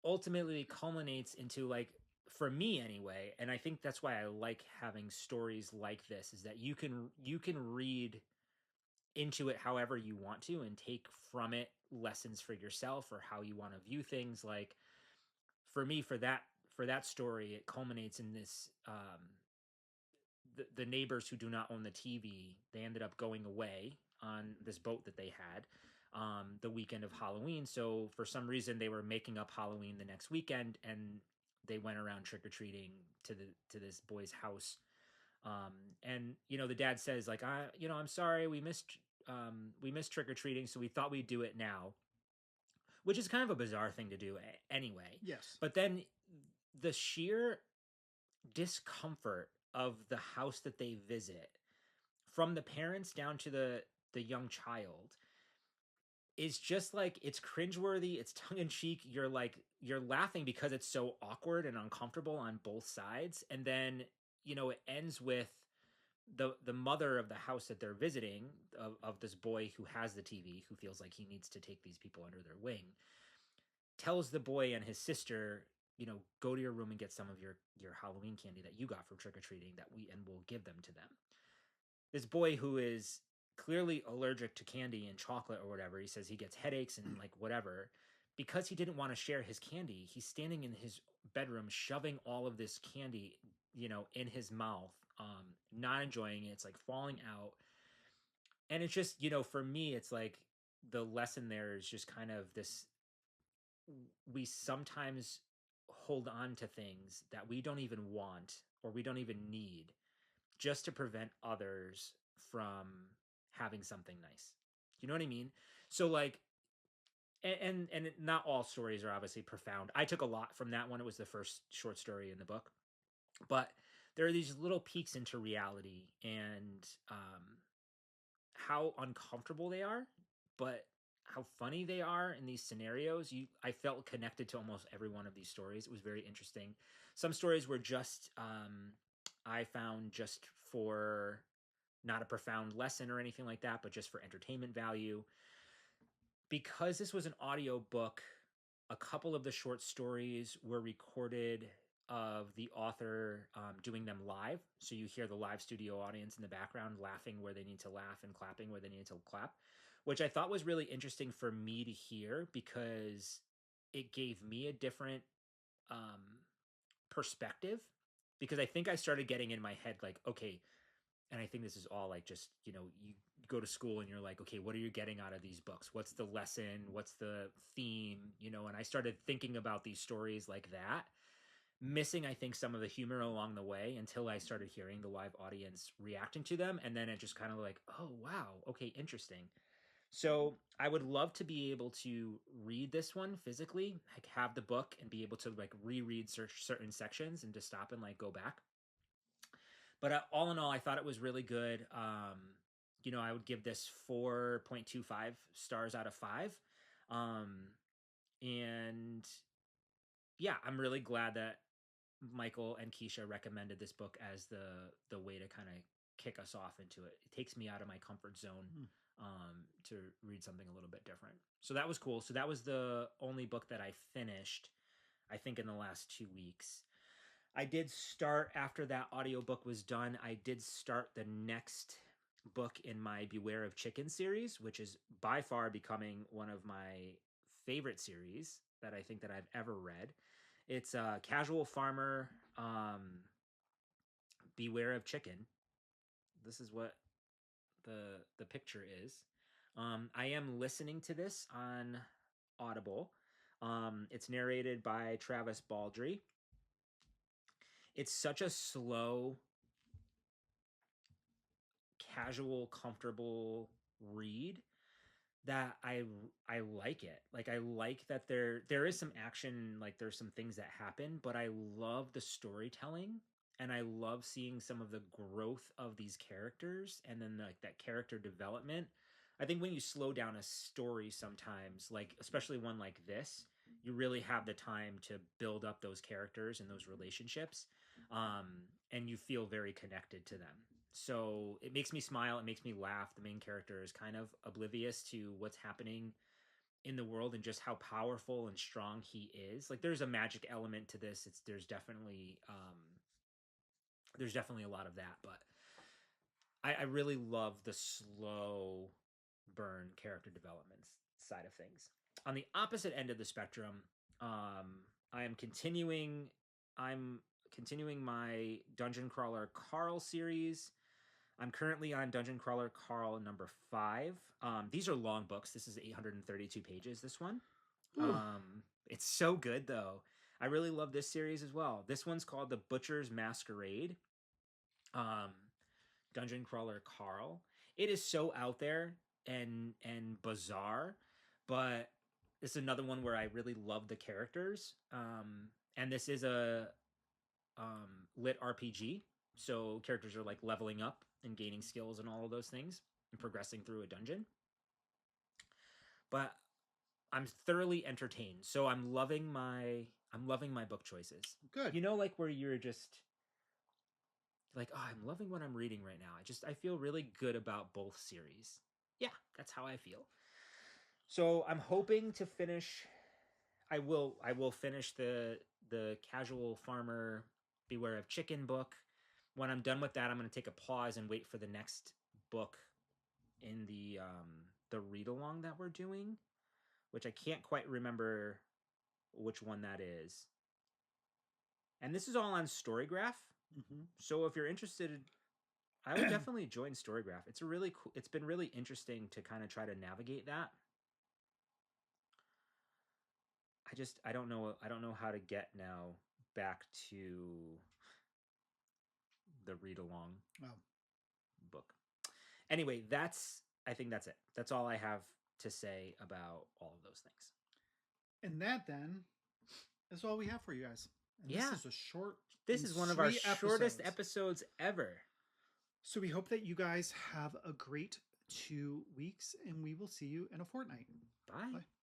A: ultimately culminates into like, for me anyway, and I think that's why I like having stories like this, is that you can read into it however you want to and take from it lessons for yourself or how you want to view things. Like for me, for that story, it culminates in this the neighbors who do not own the TV, they ended up going away on this boat that they had the weekend of Halloween. So for some reason, they were making up Halloween the next weekend, and they went around trick or treating to this boy's house. And the dad says like, I'm sorry, we missed trick or treating, so we thought we'd do it now, which is kind of a bizarre thing to do anyway.
B: Yes.
A: But then the sheer discomfort of the house that they visit, from the parents down to the young child, is just like, it's cringeworthy, it's tongue-in-cheek. You're laughing because it's so awkward and uncomfortable on both sides. And then it ends with the mother of the house that they're visiting, of this boy who has the TV, who feels like he needs to take these people under their wing, tells the boy and his sister, go to your room and get some of your Halloween candy that you got for trick-or-treating, and we'll give them to them. This boy, who is clearly allergic to candy and chocolate or whatever, he says he gets headaches and like whatever. Because he didn't want to share his candy, he's standing in his bedroom shoving all of this candy, in his mouth, not enjoying it. It's like falling out. And it's just, for me, it's like the lesson there is just kind of this: we sometimes hold on to things that we don't even want or we don't even need, just to prevent others from having something nice. You know what I mean? So like, and not all stories are obviously profound. I took a lot from that one. It was the first short story in the book, but there are these little peeks into reality, and how uncomfortable they are, but how funny they are in these scenarios. I felt connected to almost every one of these stories. It was very interesting. Some stories were just I found just for not a profound lesson or anything like that, but just for entertainment value. Because this was an audio book, a couple of the short stories were recorded of the author doing them live. So you hear the live studio audience in the background laughing where they need to laugh and clapping where they need to clap, which I thought was really interesting for me to hear, because it gave me a different perspective. Because I think I started getting in my head like, okay, and I think this is all like, just, you go to school and you're like, okay, what are you getting out of these books? What's the lesson? What's the theme? And I started thinking about these stories like that, missing, I think, some of the humor along the way, until I started hearing the live audience reacting to them. And then it just kind of like, oh, wow, okay, interesting. So I would love to be able to read this one physically, like have the book and be able to like reread certain sections and just stop and like go back. But all in all, I thought it was really good. I would give this 4.25 stars out of 5. And yeah, I'm really glad that Michael and Keisha recommended this book as the way to kind of kick us off into it. It takes me out of my comfort zone to read something a little bit different. So that was cool. So that was the only book that I finished, I think, in the last 2 weeks. I did start, after that audiobook was done, I did start the next book in my Beware of Chicken series, which is by far becoming one of my favorite series that I think that I've ever read. It's Casual Farmer, Beware of Chicken. This is what the picture is. I am listening to this on Audible. It's narrated by Travis Baldree. it's such a slow, casual, comfortable read that I like it. Like I like that there is some action, like there's some things that happen, but I love the storytelling and I love seeing some of the growth of these characters and then like that character development. I think when you slow down a story sometimes, like especially one like this, you really have the time to build up those characters and those relationships. And you feel very connected to them. So it makes me smile. It makes me laugh. The main character is kind of oblivious to what's happening in the world and just how powerful and strong he is. Like there's a magic element to this. There's definitely a lot of that, but I really love the slow burn character development side of things. On the opposite end of the spectrum, I am continuing. I'm continuing my Dungeon Crawler Carl series. I'm currently on Dungeon Crawler Carl number 5. These are long books. This is 832 pages, this one. It's so good, though. I really love this series as well. This one's called The Butcher's Masquerade. Dungeon Crawler Carl. It is so out there and bizarre, but it's another one where I really love the characters. And this is a lit RPG, so characters are like leveling up and gaining skills and all of those things and progressing through a dungeon. But I'm thoroughly entertained, so I'm loving my book choices.
B: Good.
A: You know, like where you're just like, oh, I'm loving what I'm reading right now. I feel really good about both series. Yeah, that's how I feel. So I'm hoping to finish. I will finish the Casual Farmer Beware of Chicken book. When I'm done with that, I'm going to take a pause and wait for the next book in the read along that we're doing, which I can't quite remember which one that is. And this is all on Storygraph.
B: Mm-hmm.
A: So if you're interested, I would definitely join Storygraph. It's a really cool. It's been really interesting to kind of try to navigate that. I don't know how to get now back to the read along book. Anyway, I think that's it. That's all I have to say about all of those things.
B: And that then is all we have for you guys. And
A: yeah.
B: This is a short.
A: This is one of our shortest episodes ever.
B: So we hope that you guys have a great 2 weeks and we will see you in a fortnight.
A: Bye.
B: Bye.